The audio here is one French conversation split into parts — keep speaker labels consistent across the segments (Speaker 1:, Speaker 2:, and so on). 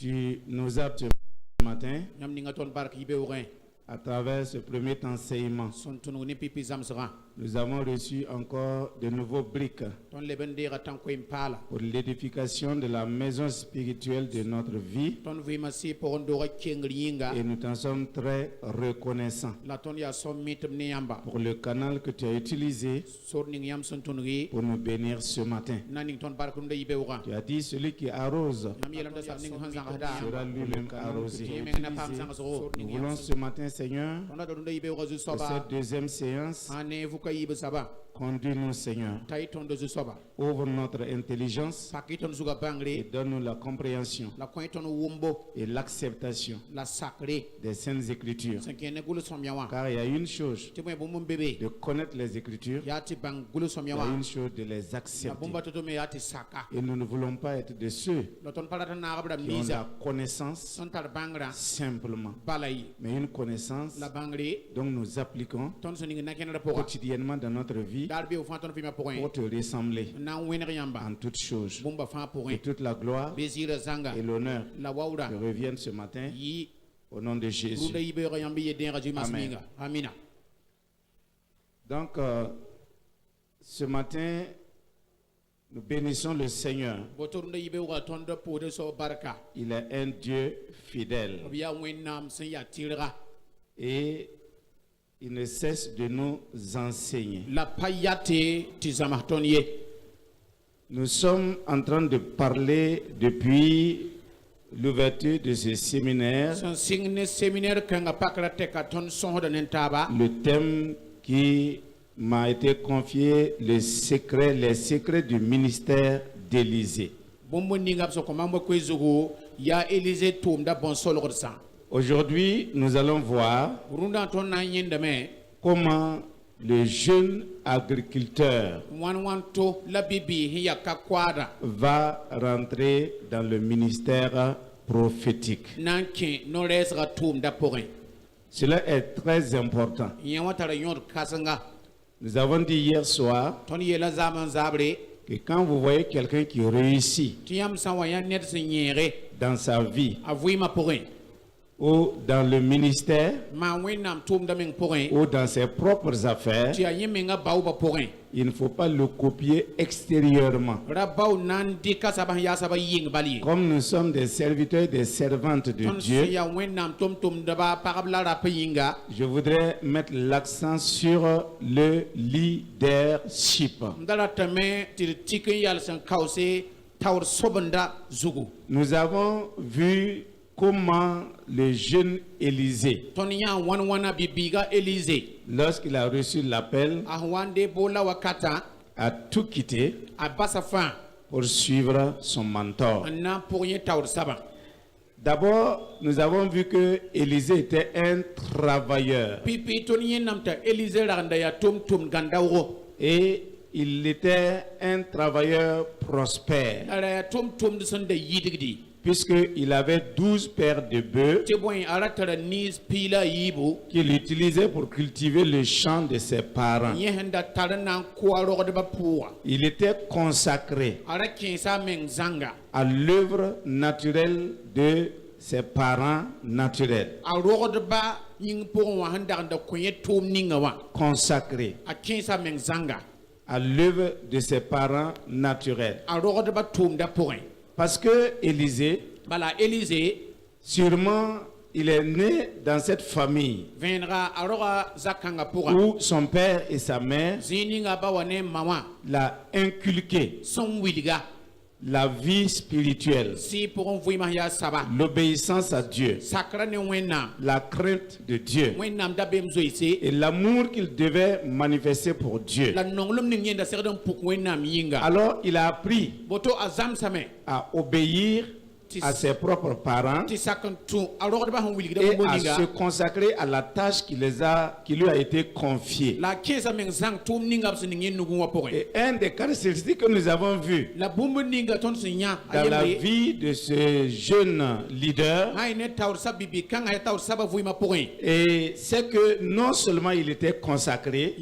Speaker 1: Tu nous as ce matin à travers ce premier enseignement. Nous avons reçu encore de nouveaux briques pour l'édification de la maison spirituelle de notre vie. Et nous t'en sommes très reconnaissants pour le canal que tu as utilisé pour nous bénir ce matin. Tu as dit celui qui arrose sera lui-même arrosé. Nous voulons ce matin, Seigneur, pour cette deuxième séance, conduis-nous, Seigneur. Ouvre notre intelligence et donne-nous la compréhension et l'acceptation des Saintes Écritures. Car il y a une chose de connaître les Écritures, il y a une chose de les accepter. Et nous ne voulons pas être de ceux qui ont la connaissance simplement, mais une connaissance dont nous appliquons quotidiennement dans notre vie pour te ressembler en toutes choses. Et toute la gloire et l'honneur te reviennent ce matin au nom de Jésus. Amen. Donc, ce matin, nous bénissons le Seigneur. Il est un Dieu fidèle. Et il ne cesse de nous enseigner. Nous sommes en train de parler depuis l'ouverture de ce séminaire. Le thème qui m'a été confié, les secrets du ministère d'Élysée. Aujourd'hui, nous allons voir comment le jeune agriculteur va rentrer dans le ministère prophétique. Cela est très important. Nous avons dit hier soir que quand vous voyez quelqu'un qui réussit dans sa vie ou dans le ministère ou dans ses propres affaires, il ne faut pas le copier extérieurement. Comme nous sommes des serviteurs et des servantes de Dieu, je voudrais mettre l'accent sur le leadership. Nous avons vu comment le jeune Élisée, lorsqu'il a reçu l'appel, a tout quitté pour suivre son mentor. D'abord, nous avons vu que Élisée était un travailleur. Et il était un travailleur prospère, puisqu'il avait 12 paires de bœufs qu'il utilisait pour cultiver le champ de ses parents. Il était consacré à l'œuvre naturelle de ses parents naturels. Consacré à l'œuvre de ses parents naturels. Parce que Élisée, sûrement, il est né dans cette famille où son père et sa mère l'ont inculqué la vie spirituelle, l'obéissance à Dieu, la crainte de Dieu et l'amour qu'il devait manifester pour Dieu. Alors il a appris à obéir à ses propres parents et à se consacrer à la tâche qui lui a été confiée. Et un des caractéristiques que nous avons vues dans la vie de ce jeune leader, et c'est que non seulement il était consacré,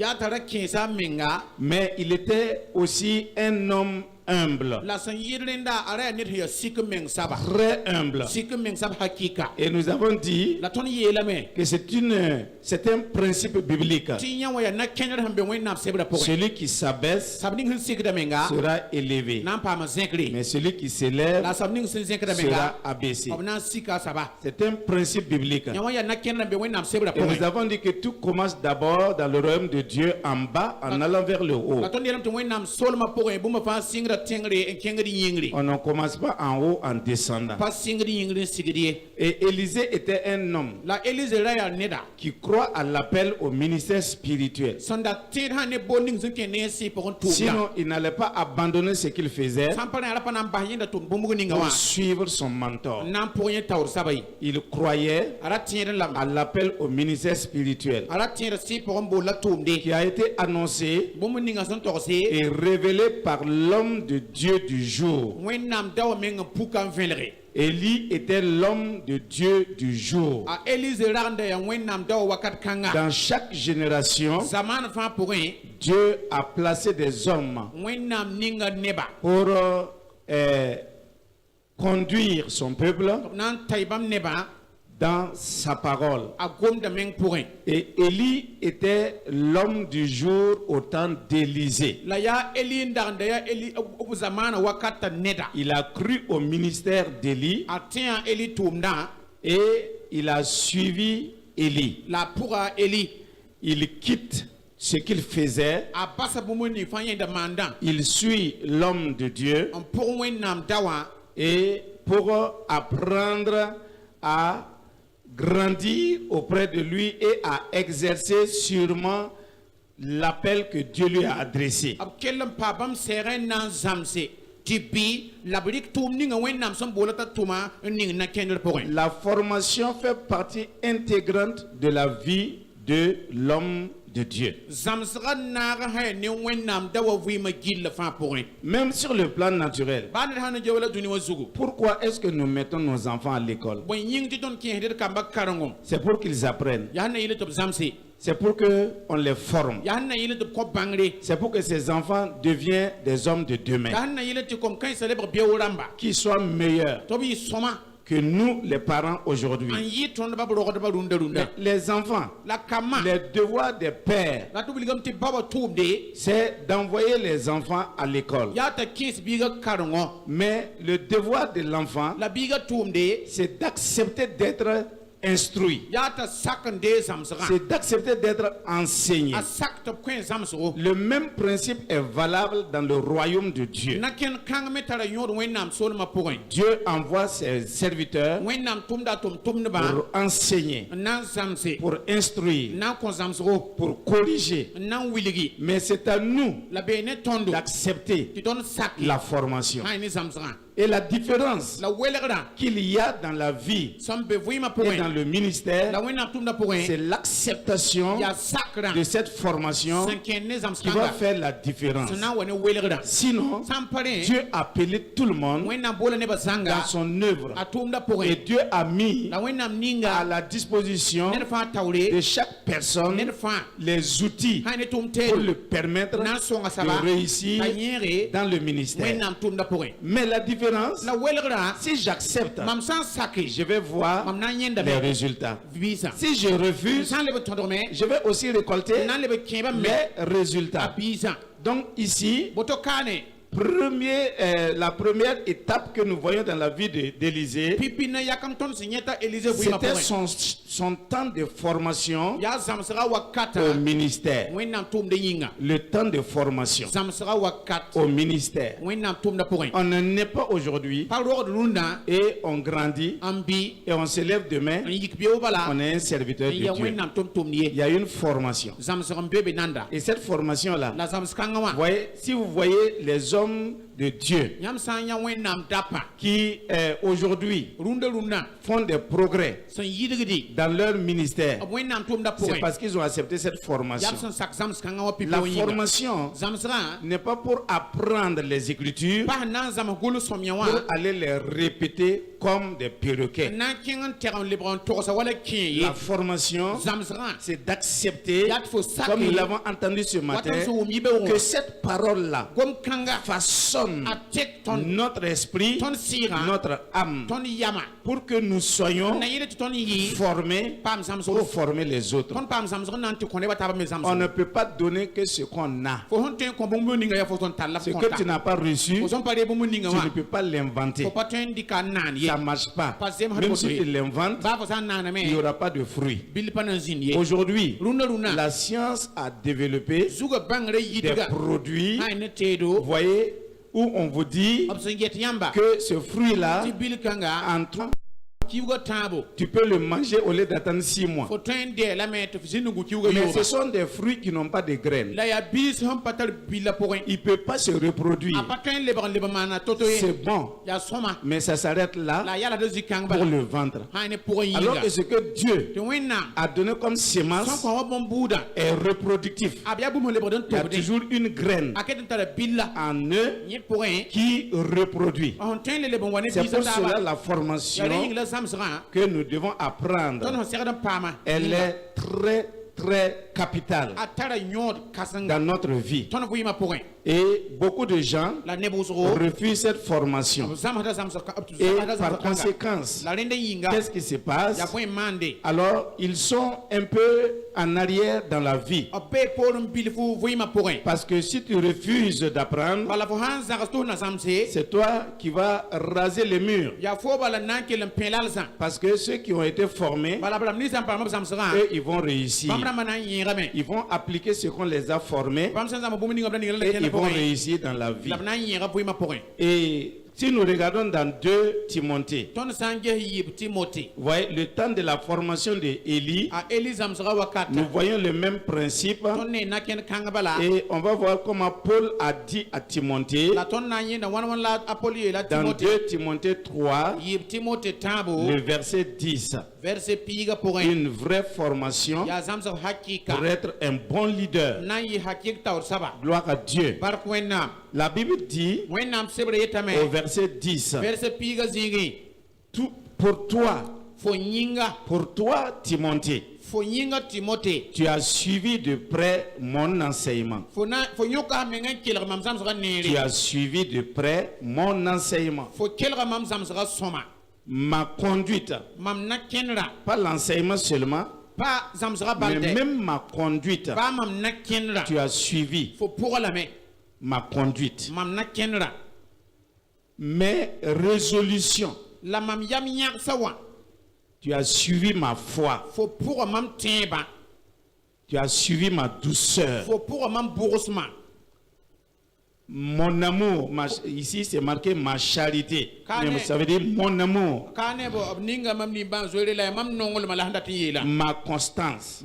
Speaker 1: mais il était aussi un homme humble. Très humble. Et nous avons dit que c'est un principe biblique. Celui qui s'abaisse sera élevé. Mais celui qui s'élève sera abaissé. C'est un principe biblique. Et nous avons dit que tout commence d'abord dans le royaume de Dieu en bas en allant vers le haut. On ne commence pas en haut en descendant. Et Élisée était un homme qui croit à l'appel au ministère spirituel. Sinon, il n'allait pas abandonner ce qu'il faisait pour suivre son mentor. Il croyait à l'appel au ministère spirituel qui a été annoncé et révélé par l'homme de Dieu du jour. Élie était l'homme de Dieu du jour. Dans chaque génération, Dieu a placé des hommes pour conduire son peuple dans sa parole. Et Élie était l'homme du jour au temps d'Élisée. Il a cru au ministère d'Élie et il a suivi Élie. Il quitte ce qu'il faisait. Il suit l'homme de Dieu et pour apprendre à grandir auprès de lui et à exercer sûrement l'appel que Dieu lui a adressé. La formation fait partie intégrante de la vie de l'homme de Dieu. Même sur le plan naturel. Pourquoi est-ce que nous mettons nos enfants à l'école? C'est pour qu'ils apprennent. C'est pour qu'on les forme. C'est pour que ces enfants deviennent des hommes de demain. Qui soient meilleurs que nous, les parents, aujourd'hui. Les enfants, les devoirs des pères, c'est d'envoyer les enfants à l'école. Mais le devoir de l'enfant, c'est d'accepter d'être instruit. C'est d'accepter d'être enseigné. Le même principe est valable dans le royaume de Dieu. Dieu envoie ses serviteurs pour enseigner, pour instruire, pour corriger. Mais c'est à nous d'accepter la formation. Et la différence qu'il y a dans la vie et dans le ministère, c'est l'acceptation de cette formation qui va faire la différence. Sinon, Dieu a appelé tout le monde dans son œuvre. Et Dieu a mis à la disposition de chaque personne les outils pour le permettre de réussir dans le ministère. Mais la différence, si j'accepte, je vais voir les résultats. Si je refuse, je vais aussi récolter les résultats. Donc ici, la première étape que nous voyons dans la vie d'Élisée, c'était son temps de formation au ministère. Le temps de formation au ministère. On n'en est pas aujourd'hui et on grandit et on se lève demain. On est un serviteur de Dieu. Il y a une formation. Et cette formation-là, si vous voyez les hommes de Dieu qui aujourd'hui font des progrès dans leur ministère, c'est parce qu'ils ont accepté cette formation. La formation n'est pas pour apprendre les Écritures, pour aller les répéter comme des perroquets. La formation, c'est d'accepter, comme nous l'avons entendu ce matin, que cette parole-là façonne sommes, notre esprit, notre âme, pour que nous soyons formés pour former les autres. On ne peut pas donner que ce qu'on a. Ce que tu n'as pas reçu, tu ne peux pas l'inventer. Ça ne marche pas. Même si tu l'inventes, il n'y aura pas de fruits. Aujourd'hui, la science a développé des produits, vous voyez, où on vous dit que ce fruit-là, tu peux le manger au lieu d'attendre 6 mois. Mais ce sont des fruits qui n'ont pas de graines. Il ne peut pas se reproduire. C'est bon, mais ça s'arrête là pour le vendre. Alors que ce que Dieu a donné comme semence est reproductif. Il y a toujours une graine en eux qui reproduit. C'est pour cela la formation que nous devons apprendre, elle est très très capitale dans notre vie. Et beaucoup de gens refusent cette formation. Et par conséquent, qu'est-ce qui se passe? Alors, ils sont un peu en arrière dans la vie. Parce que si tu refuses d'apprendre, c'est toi qui vas raser les murs. Parce que ceux qui ont été formés, eux, ils vont réussir. Ils vont appliquer ce qu'on les a formés et ils vont réussir dans la vie. Et si nous regardons dans 2 Timothée, voyez le temps de la formation d'Élie, nous voyons le même principe. Et on va voir comment Paul a dit à Timothée dans 2 Timothée 3, le verset 10. Une vraie formation pour être un bon leader. Gloire à Dieu. La Bible dit au verset 10, pour toi Timothée, tu as suivi de près mon enseignement. Tu as suivi de près mon enseignement. Ma conduite, pas l'enseignement seulement, mais même ma conduite, tu as suivi ma conduite. Mes résolutions, tu as suivi ma foi. Tu as suivi ma douceur. Mon amour, ici c'est marqué ma charité. Mais ça veut dire mon amour. Ma constance.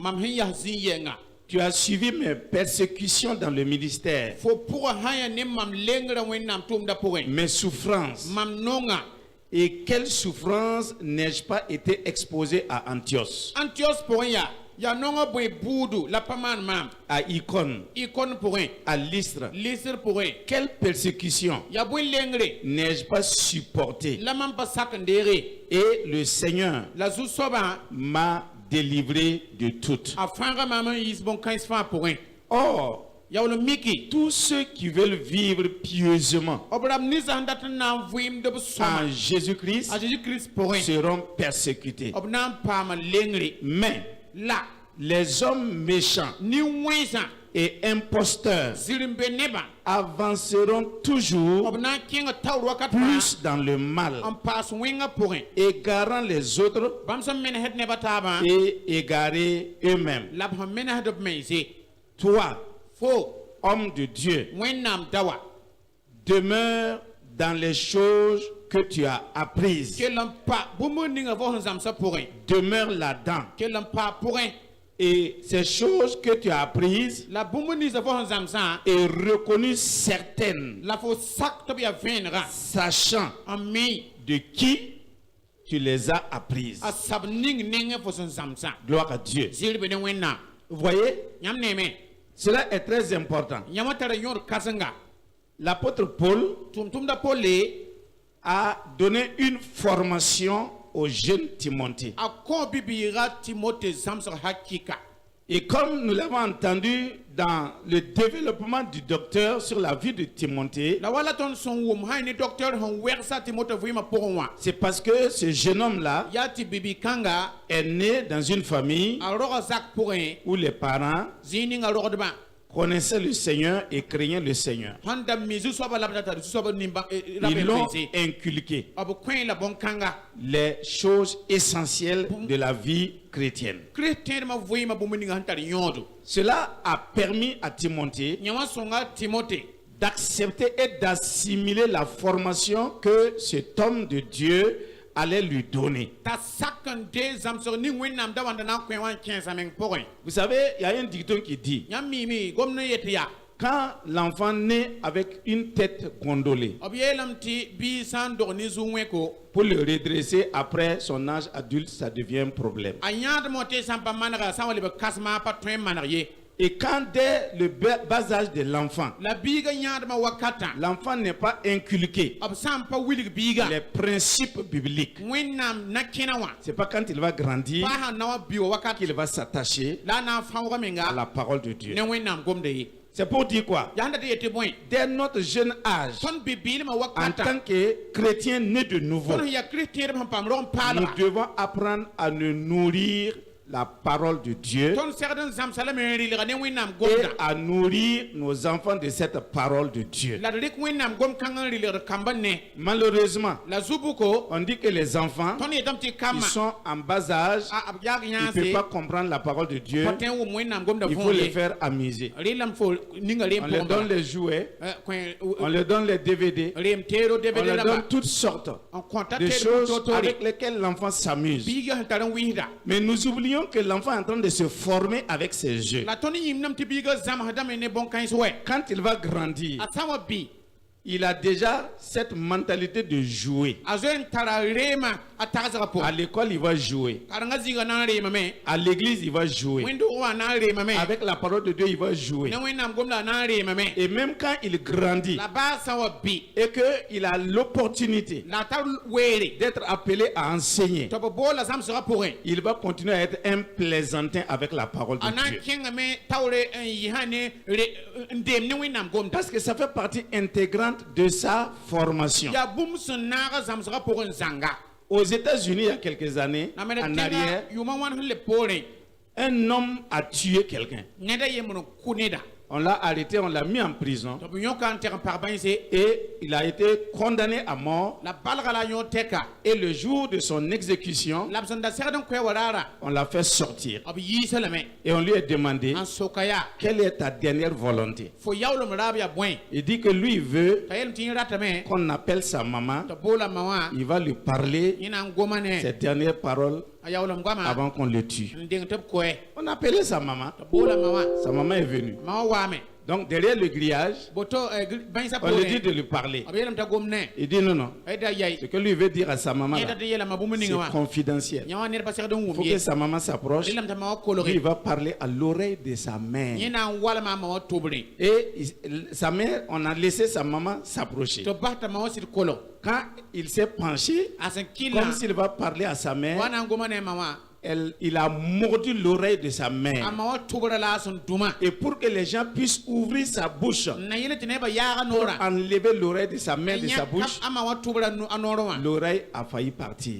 Speaker 1: Tu as suivi mes persécutions dans le ministère. Mes souffrances. Et quelle souffrance n'ai-je pas été exposé à Antioche? À Icône, à Lystre, quelle persécution n'ai-je pas supporté? Et le Seigneur m'a délivré de toutes. Or, tous ceux qui veulent vivre pieusement en Jésus-Christ seront persécutés. Mais les hommes méchants et imposteurs avanceront toujours plus dans le mal, égarant les autres et égarés eux-mêmes. Toi, homme de Dieu, demeure dans les choses que tu as apprises. Demeure là-dedans. Et ces choses que tu as apprises et reconnues certaines, sachant de qui tu les as apprises. Gloire à Dieu. Vous voyez? Cela est très important. L'apôtre Paul a donné une formation au jeune Timothée. Et comme nous l'avons entendu dans le développement du docteur sur la vie de Timothée, c'est parce que ce jeune homme-là est né dans une famille où les parents connaissaient le Seigneur et craignaient le Seigneur. Ils l'ont inculqué les choses essentielles de la vie chrétienne. Cela a permis à Timothée d'accepter et d'assimiler la formation que cet homme de Dieu allait lui donner. Vous savez, il y a un dicton qui dit: quand l'enfant naît avec une tête gondolée, pour le redresser après son âge adulte, ça devient un problème. Et quand dès le bas âge de l'enfant, l'enfant n'est pas inculqué les principes bibliques, c'est pas quand il va grandir qu'il va s'attacher à la parole de Dieu. C'est pour dire quoi? Dès notre jeune âge, en tant que chrétien né de nouveau, nous devons apprendre à nous nourrir la parole de Dieu et à nourrir nos enfants de cette parole de Dieu. Malheureusement, on dit que les enfants qui sont en bas âge, ils ne peuvent pas comprendre la parole de Dieu. Il faut les faire amuser. On leur donne les jouets, on leur donne les DVD, on leur donne toutes sortes de choses avec lesquelles l'enfant s'amuse. Mais nous oublions que l'enfant est en train de se former avec ces jeux. Quand il va grandir, il a déjà cette mentalité de jouer. À l'école, il va jouer. À l'église, il va jouer. Avec la parole de Dieu, il va jouer. Et même quand il grandit et qu'il a l'opportunité d'être appelé à enseigner, il va continuer à être un plaisantin avec la parole de Dieu. Parce que ça fait partie intégrante de sa formation. Aux États-Unis, il y a quelques années, en arrière, un homme a tué quelqu'un. On l'a arrêté, on l'a mis en prison. Et il a été condamné à mort. Et le jour de son exécution, on l'a fait sortir. Et on lui a demandé: quelle est ta dernière volonté? Il dit que lui, il veut qu'on appelle sa maman. Il va lui parler ses dernières paroles avant qu'on le tue. On a appelé sa maman. Sa maman est venue. Donc derrière le grillage, on lui dit de lui parler. Il dit non. Ce que lui veut dire à sa maman, c'est confidentiel. Il faut que sa maman s'approche. Lui, il va parler à l'oreille de sa mère. Et sa mère, on a laissé sa maman s'approcher. Quand il s'est penché, comme s'il va parler à sa mère, il a mordu l'oreille de sa mère. Et pour que les gens puissent ouvrir sa bouche pour enlever l'oreille de sa mère de sa bouche, l'oreille a failli partir.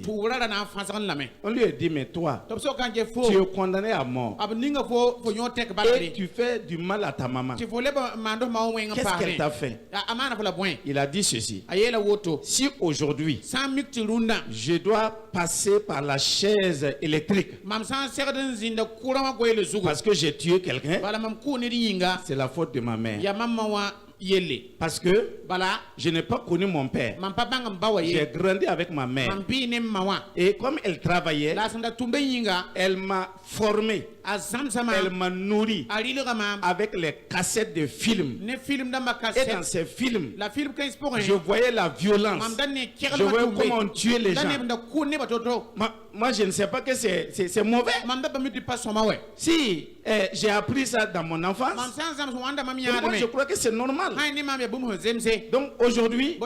Speaker 1: On lui a dit: mais toi, tu es condamné à mort et tu fais du mal à ta maman. Qu'est-ce qu'elle t'a fait? Il a dit ceci: si aujourd'hui je dois passer par la chaise électrique parce que j'ai tué quelqu'un, c'est la faute de ma mère. Parce que je n'ai pas connu mon père. J'ai grandi avec ma mère. Et comme elle travaillait, elle m'a formé. Elle m'a nourri avec les cassettes de films. Et dans ces films, je voyais la violence. Je voyais comment on tuait les gens. Moi, je ne sais pas que c'est mauvais. Si j'ai appris ça dans mon enfance, moi, je crois que c'est normal. Donc aujourd'hui,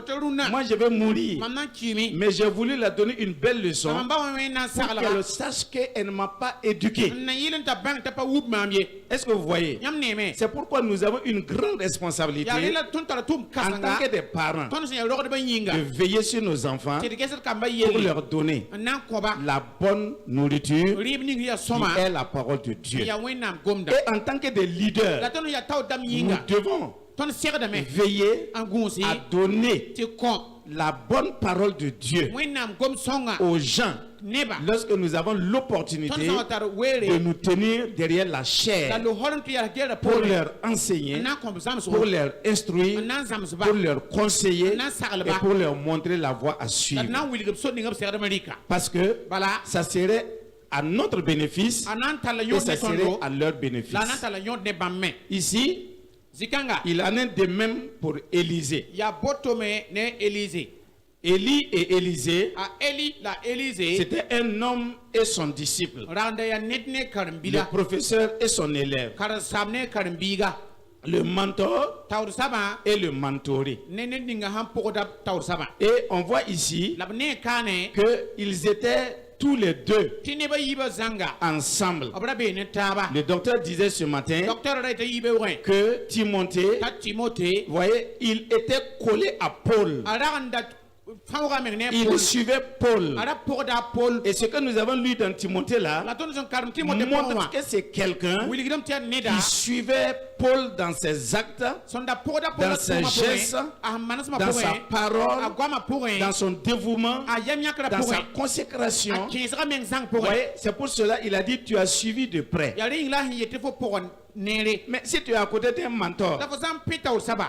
Speaker 1: moi je vais mourir. Mais j'ai voulu la donner une belle leçon pour qu'elle sache qu'elle ne m'a pas éduqué. Est-ce que vous voyez? C'est pourquoi nous avons une grande responsabilité en tant que des parents de veiller sur nos enfants pour leur donner la bonne nourriture qui est la parole de Dieu. Et en tant que des leaders, nous devons veiller à donner la bonne parole de Dieu aux gens lorsque nous avons l'opportunité de nous tenir derrière la chair pour leur enseigner, pour leur instruire, pour leur conseiller et pour leur montrer la voie à suivre. Parce que ça serait à notre bénéfice et ça serait à leur bénéfice. Ici, il en est de même pour Élisée. Élie et Élisée, c'était un homme et son disciple, le professeur et son élève, le mentor et le mentoré. Et on voit ici qu'ils étaient tous les deux ensemble. Le docteur disait ce matin que Timothée, voyez, il était collé à Paul. Il suivait Paul. Et ce que nous avons lu dans Timothée là montre que c'est quelqu'un qui suivait Paul dans ses actes, dans ses gestes, dans sa parole, dans son dévouement, dans sa consécration. C'est pour cela qu'il a dit: tu as suivi de près. Mais si tu es à côté d'un mentor,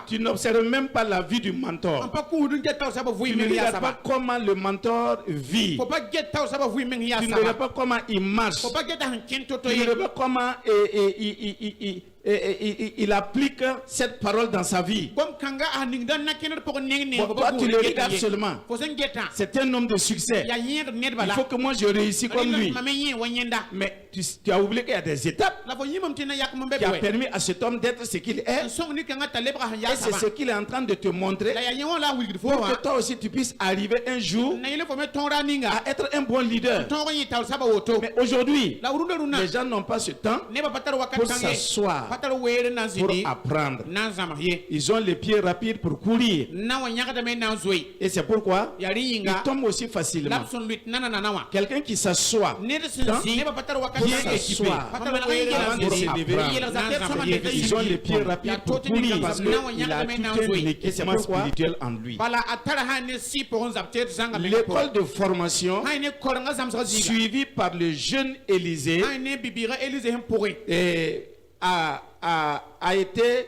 Speaker 1: tu n'observes même pas la vie du mentor. Tu ne regardes pas comment le mentor vit. Tu ne regardes pas comment il marche. Tu ne regardes pas comment il applique cette parole dans sa vie. Toi, tu le regardes seulement. C'est un homme de succès. Il faut que moi je réussisse comme lui. Mais tu as oublié qu'il y a des étapes qui a permis à cet homme d'être ce qu'il est. Et c'est ce qu'il est en train de te montrer pour que toi aussi tu puisses arriver un jour à être un bon leader. Mais aujourd'hui, les gens n'ont pas ce temps pour s'asseoir, pour apprendre. Ils ont les pieds rapides pour courir. Et c'est pourquoi ils tombent aussi facilement. Quelqu'un qui s'assoit pour s'asseoir avant de se lever, ils ont les pieds rapides pour courir parce qu'il a tout un équipement spirituel en lui. L'école de formation suivie par le jeune Élisée a été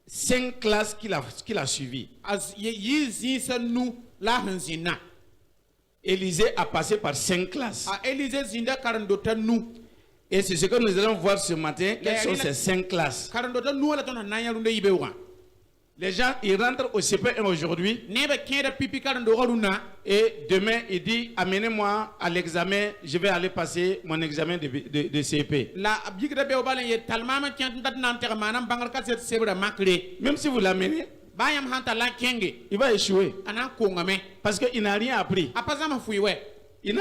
Speaker 1: 5 classes qu'il a suivies. Élisée a passé par 5 classes. Et c'est ce que nous allons voir ce matin. Quelles sont ces 5 classes? Les gens, ils rentrent au CP1 aujourd'hui. Et demain, il dit: amenez-moi à l'examen, je vais aller passer mon examen de CP. Même si vous l'amenez, il va échouer. Parce qu'il n'a rien appris. Il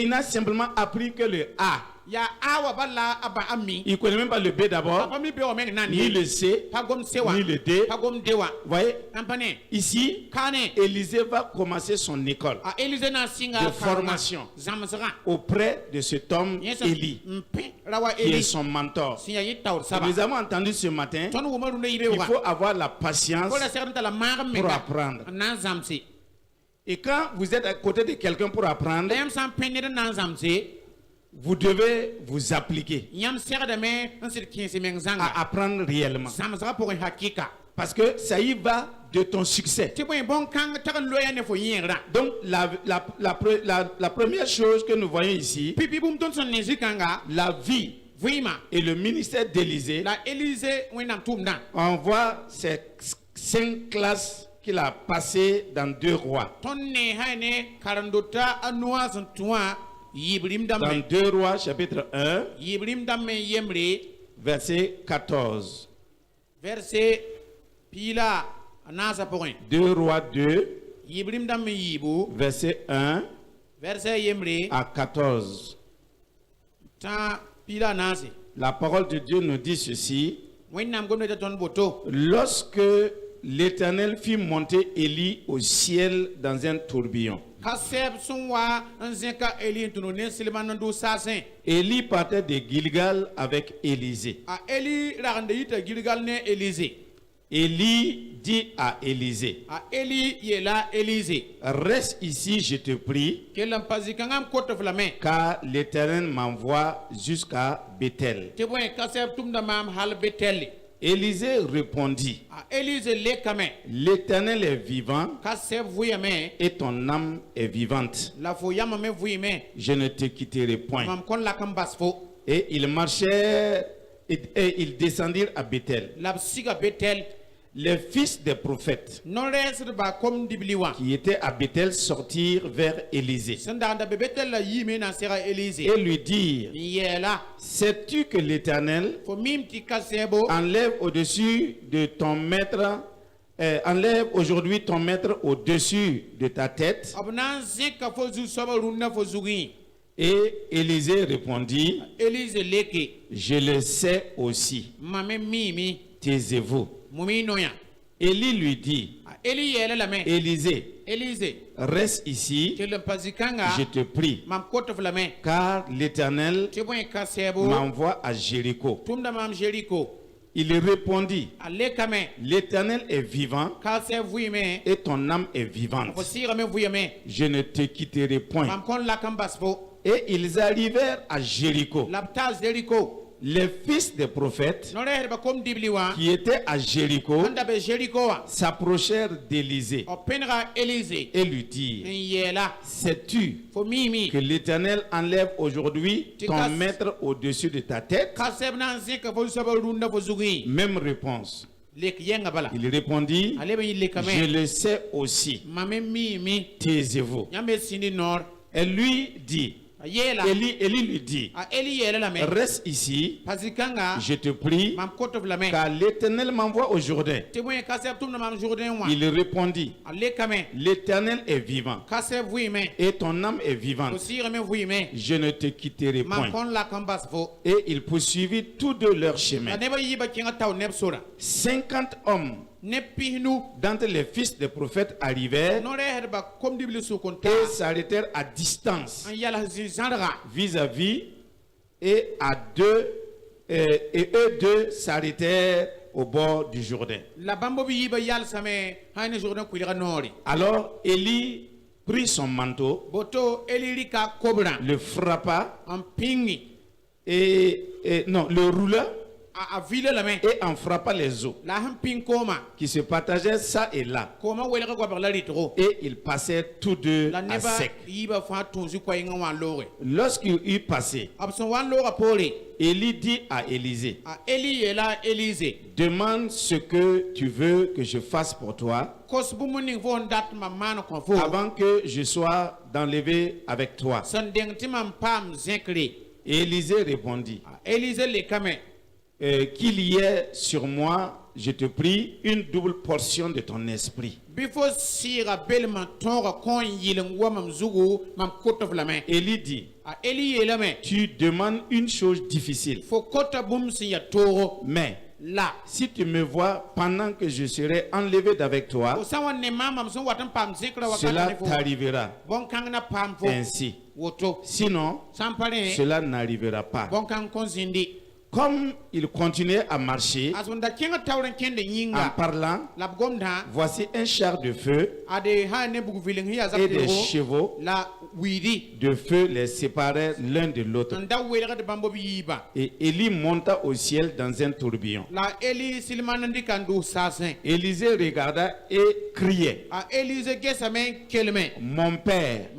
Speaker 1: n'a simplement appris que le A. Il ne connaît même pas le B d'abord, ni le C, ni le D. Vous voyez, ici, Élisée va commencer son école de formation auprès de cet homme Élie, qui est son mentor. Nous avons entendu ce matin qu'il faut avoir la patience pour apprendre. Et quand vous êtes à côté de quelqu'un pour apprendre, vous devez vous appliquer à apprendre réellement. Parce que ça y va de ton succès. Donc la première chose que nous voyons ici, la vie et le ministère d'Élisée, on voit ces 5 classes qu'il a passées dans 2 rois. Dans 2 rois chapitre 1 verset 14.
Speaker 2: Verset Pila anasa point.
Speaker 1: 2 Rois 2,
Speaker 2: Yibrim dam yibu.
Speaker 1: verset 1
Speaker 2: Verset yemri.
Speaker 1: à 14.
Speaker 2: Ta pila nasi.
Speaker 1: La parole de Dieu nous dit ceci.
Speaker 2: Wenam gomne ta ton boto.
Speaker 1: Lorsque l'Éternel fit monter Élie au ciel dans un tourbillon,
Speaker 2: Kaseb sunwa nzeka Eli tunone silmanandu sasen.
Speaker 1: Élie partait de Gilgal avec Élisée.
Speaker 2: A Eli rande yita Gilgal ne Élisée.
Speaker 1: Élie dit à Élisée,
Speaker 2: A Eli yela Élisée.
Speaker 1: reste ici, je te prie,
Speaker 2: Kelam pazikangam kote flame.
Speaker 1: car l'Éternel m'envoie jusqu'à Bethel.
Speaker 2: Te boy kaseb tumda mam hal beteli.
Speaker 1: Élisée répondit,
Speaker 2: A Élisée le kame.
Speaker 1: l'Éternel est vivant
Speaker 2: Kaseb vuyame.
Speaker 1: et ton âme est vivante.
Speaker 2: La fo yama me vuyame.
Speaker 1: Je ne te quitterai point.
Speaker 2: Mam kon la kambas fo.
Speaker 1: Et ils marchaient et ils descendirent à Bethel.
Speaker 2: La siga betel.
Speaker 1: Les fils des prophètes
Speaker 2: Non res ba comme dibliwa.
Speaker 1: qui étaient à Bethel sortirent vers Élisée
Speaker 2: Sanda anda betel la yime na sera Élisée.
Speaker 1: et lui dirent,
Speaker 2: Yela.
Speaker 1: sais-tu que l'Éternel
Speaker 2: Fo mim ti kasebo.
Speaker 1: enlève au-dessus de ton maître, enlève aujourd'hui ton maître au-dessus de ta tête?
Speaker 2: Abnan zeka fo zu soba runna fo zugi.
Speaker 1: Et Élisée répondit,
Speaker 2: Élisée leke.
Speaker 1: je le sais aussi,
Speaker 2: Mame mimi.
Speaker 1: taisez-vous.
Speaker 2: Mumi noya.
Speaker 1: Élie lui dit,
Speaker 2: Eli yela la me.
Speaker 1: Élisée,
Speaker 2: Élisée.
Speaker 1: reste ici,
Speaker 2: Kelam pazikanga.
Speaker 1: je te prie,
Speaker 2: Mam kote flame.
Speaker 1: car l'Éternel
Speaker 2: Te boy kasebo.
Speaker 1: m'envoie à Jéricho.
Speaker 2: Tumda mam Jericho.
Speaker 1: Il répondit,
Speaker 2: Ale kame.
Speaker 1: l'Éternel est vivant
Speaker 2: Kaseb vuyame.
Speaker 1: et ton âme est vivante.
Speaker 2: Fo sira me vuyame.
Speaker 1: Je ne te quitterai point.
Speaker 2: Mam kon la kambas fo.
Speaker 1: Et ils arrivèrent à Jéricho.
Speaker 2: Laptaz Jericho.
Speaker 1: Les fils des prophètes
Speaker 2: Non re ba comme dibliwa.
Speaker 1: qui étaient à Jéricho
Speaker 2: Anda be Jericho wa.
Speaker 1: s'approchèrent d'Élisée
Speaker 2: O penra Élisée.
Speaker 1: et lui dirent,
Speaker 2: Yela.
Speaker 1: sais-tu
Speaker 2: Fo mimi.
Speaker 1: que l'Éternel enlève aujourd'hui ton maître au-dessus de ta tête?
Speaker 2: Kaseb nan zeka fo soba runna fo zugi.
Speaker 1: Même réponse.
Speaker 2: Lek yenga bala.
Speaker 1: Il répondit,
Speaker 2: Ale be yille
Speaker 1: je
Speaker 2: kame.
Speaker 1: le sais aussi,
Speaker 2: Mame mimi.
Speaker 1: taisez-vous.
Speaker 2: Yambe sindi nor.
Speaker 1: Elle lui dit,
Speaker 2: Yela.
Speaker 1: Élie lui dit,
Speaker 2: A Eli yela la me.
Speaker 1: reste ici,
Speaker 2: Pazikanga.
Speaker 1: je te prie,
Speaker 2: Mam kote flame.
Speaker 1: car l'Éternel m'envoie au Jourdain.
Speaker 2: Te boy kaseb tumda mam Jourdain wa.
Speaker 1: Il répondit,
Speaker 2: Ale kame.
Speaker 1: l'Éternel est vivant
Speaker 2: Kaseb vuyame.
Speaker 1: et ton âme est
Speaker 2: Fo
Speaker 1: vivante.
Speaker 2: sira me vuyame.
Speaker 1: Je ne te quitterai
Speaker 2: Mam
Speaker 1: point.
Speaker 2: kon la kambas fo.
Speaker 1: Et ils poursuivirent tous deux leur chemin.
Speaker 2: La neba yiba kinga taw neb sora.
Speaker 1: 50 hommes
Speaker 2: Ne pihnu.
Speaker 1: d'entre les fils des prophètes arrivèrent
Speaker 2: Non re herba comme dibli su konta.
Speaker 1: et s'arrêtèrent à distance
Speaker 2: An yala zinjandra.
Speaker 1: vis-à-vis et eux deux s'arrêtèrent au bord du Jourdain.
Speaker 2: La bambo bi yiba yal same hayne Jourdain kuilira nori.
Speaker 1: Alors Élie prit son manteau,
Speaker 2: Boto elirika kobra.
Speaker 1: le frappa
Speaker 2: En pingi.
Speaker 1: et le roula
Speaker 2: A vile la me.
Speaker 1: et en frappa les eaux
Speaker 2: La ham ping koma.
Speaker 1: qui se partageaient ça et là.
Speaker 2: Koma welga kwa la ritro.
Speaker 1: Et ils passèrent tous deux
Speaker 2: La
Speaker 1: à
Speaker 2: neba
Speaker 1: sec.
Speaker 2: yiba fa tunzi kwa inga wan lore.
Speaker 1: Lorsqu'il eut passé,
Speaker 2: Abson wan lora poli.
Speaker 1: Élie dit à Élisée,
Speaker 2: A Eli yela Élisée.
Speaker 1: demande ce que tu veux que je fasse pour toi
Speaker 2: Kos bu muning fo ndat ma mano kon fo.
Speaker 1: avant que je sois d'enlever avec toi.
Speaker 2: San deng timam pam zinkri.
Speaker 1: Et Élisée répondit,
Speaker 2: Élisée le kame.
Speaker 1: qu'il y ait sur moi, je te prie, une double portion de ton esprit.
Speaker 2: Before sira belman tonga kon yilin wa mam zugu mam koto flame.
Speaker 1: Élie dit,
Speaker 2: A Eli yelame.
Speaker 1: tu demandes une chose difficile,
Speaker 2: Fo kota bum si ya toro.
Speaker 1: mais
Speaker 2: La.
Speaker 1: si tu me vois pendant que je serai enlevé d'avec toi,
Speaker 2: O sawan ne mamam son watan pam zinkra
Speaker 1: cela
Speaker 2: wakata ne fo.
Speaker 1: t'arrivera
Speaker 2: Bon kang na pam fo.
Speaker 1: ainsi.
Speaker 2: Woto.
Speaker 1: Sinon,
Speaker 2: Sampare.
Speaker 1: cela n'arrivera pas.
Speaker 2: Bon kang kon zindi.
Speaker 1: Comme il continuait à marcher
Speaker 2: Asunda kinga tawren kende
Speaker 1: en
Speaker 2: yinga.
Speaker 1: parlant,
Speaker 2: La gomda.
Speaker 1: voici un char de feu
Speaker 2: Ade ha ne bugu feeling hiya
Speaker 1: et des
Speaker 2: zaptero.
Speaker 1: chevaux
Speaker 2: La widi.
Speaker 1: de feu les séparèrent l'un de l'autre.
Speaker 2: Anda welga de bambo bi yiba.
Speaker 1: Et Élie monta au ciel dans un tourbillon.
Speaker 2: La Eli silmanandi kandu sasen.
Speaker 1: Élisée regarda et criait,
Speaker 2: A Élisée gesame kelme.
Speaker 1: mon père,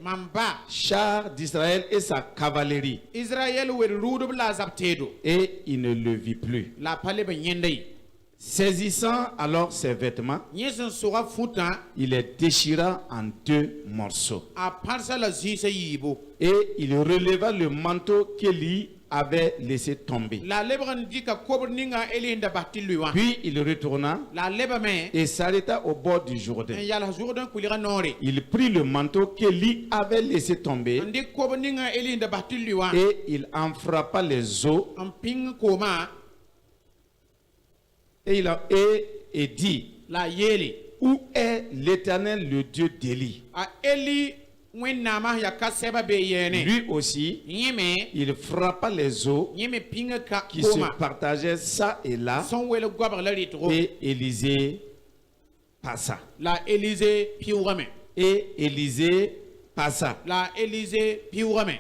Speaker 2: Mamba.
Speaker 1: char d'Israël et sa cavalerie.
Speaker 2: Israël wer rudu la zaptedo.
Speaker 1: Et il ne le vit plus.
Speaker 2: La pale ben yendei.
Speaker 1: Saisissant alors ses vêtements,
Speaker 2: Nyesen sora futa
Speaker 1: il les déchira en 2 morceaux.
Speaker 2: a parsa la zise yibo.
Speaker 1: Et il releva le manteau qu'Élie avait laissé tomber.
Speaker 2: La lebran dika kobr ninga elinda batiluwa.
Speaker 1: Puis il retourna
Speaker 2: La lebame
Speaker 1: et s'arrêta au bord du Jourdain.
Speaker 2: yala Jourdain kulira nori.
Speaker 1: Il prit le manteau qu'Élie avait laissé tomber
Speaker 2: Andi kobr ninga elinda batiluwa.
Speaker 1: et il en frappa les eaux
Speaker 2: Amping koma
Speaker 1: et dit,
Speaker 2: la yeli.
Speaker 1: où est l'Éternel, le Dieu d'Élie?
Speaker 2: A Eli wenama ya kaseba be yene.
Speaker 1: Lui aussi,
Speaker 2: Yeme
Speaker 1: il frappa les eaux
Speaker 2: yeme pinga ka
Speaker 1: qui se
Speaker 2: koma.
Speaker 1: partageaient ça et là,
Speaker 2: Son wele gwabar la ritro.
Speaker 1: et Élisée passa.
Speaker 2: La Élysée piurame.
Speaker 1: Et Élisée passa.
Speaker 2: La Élysée piurame.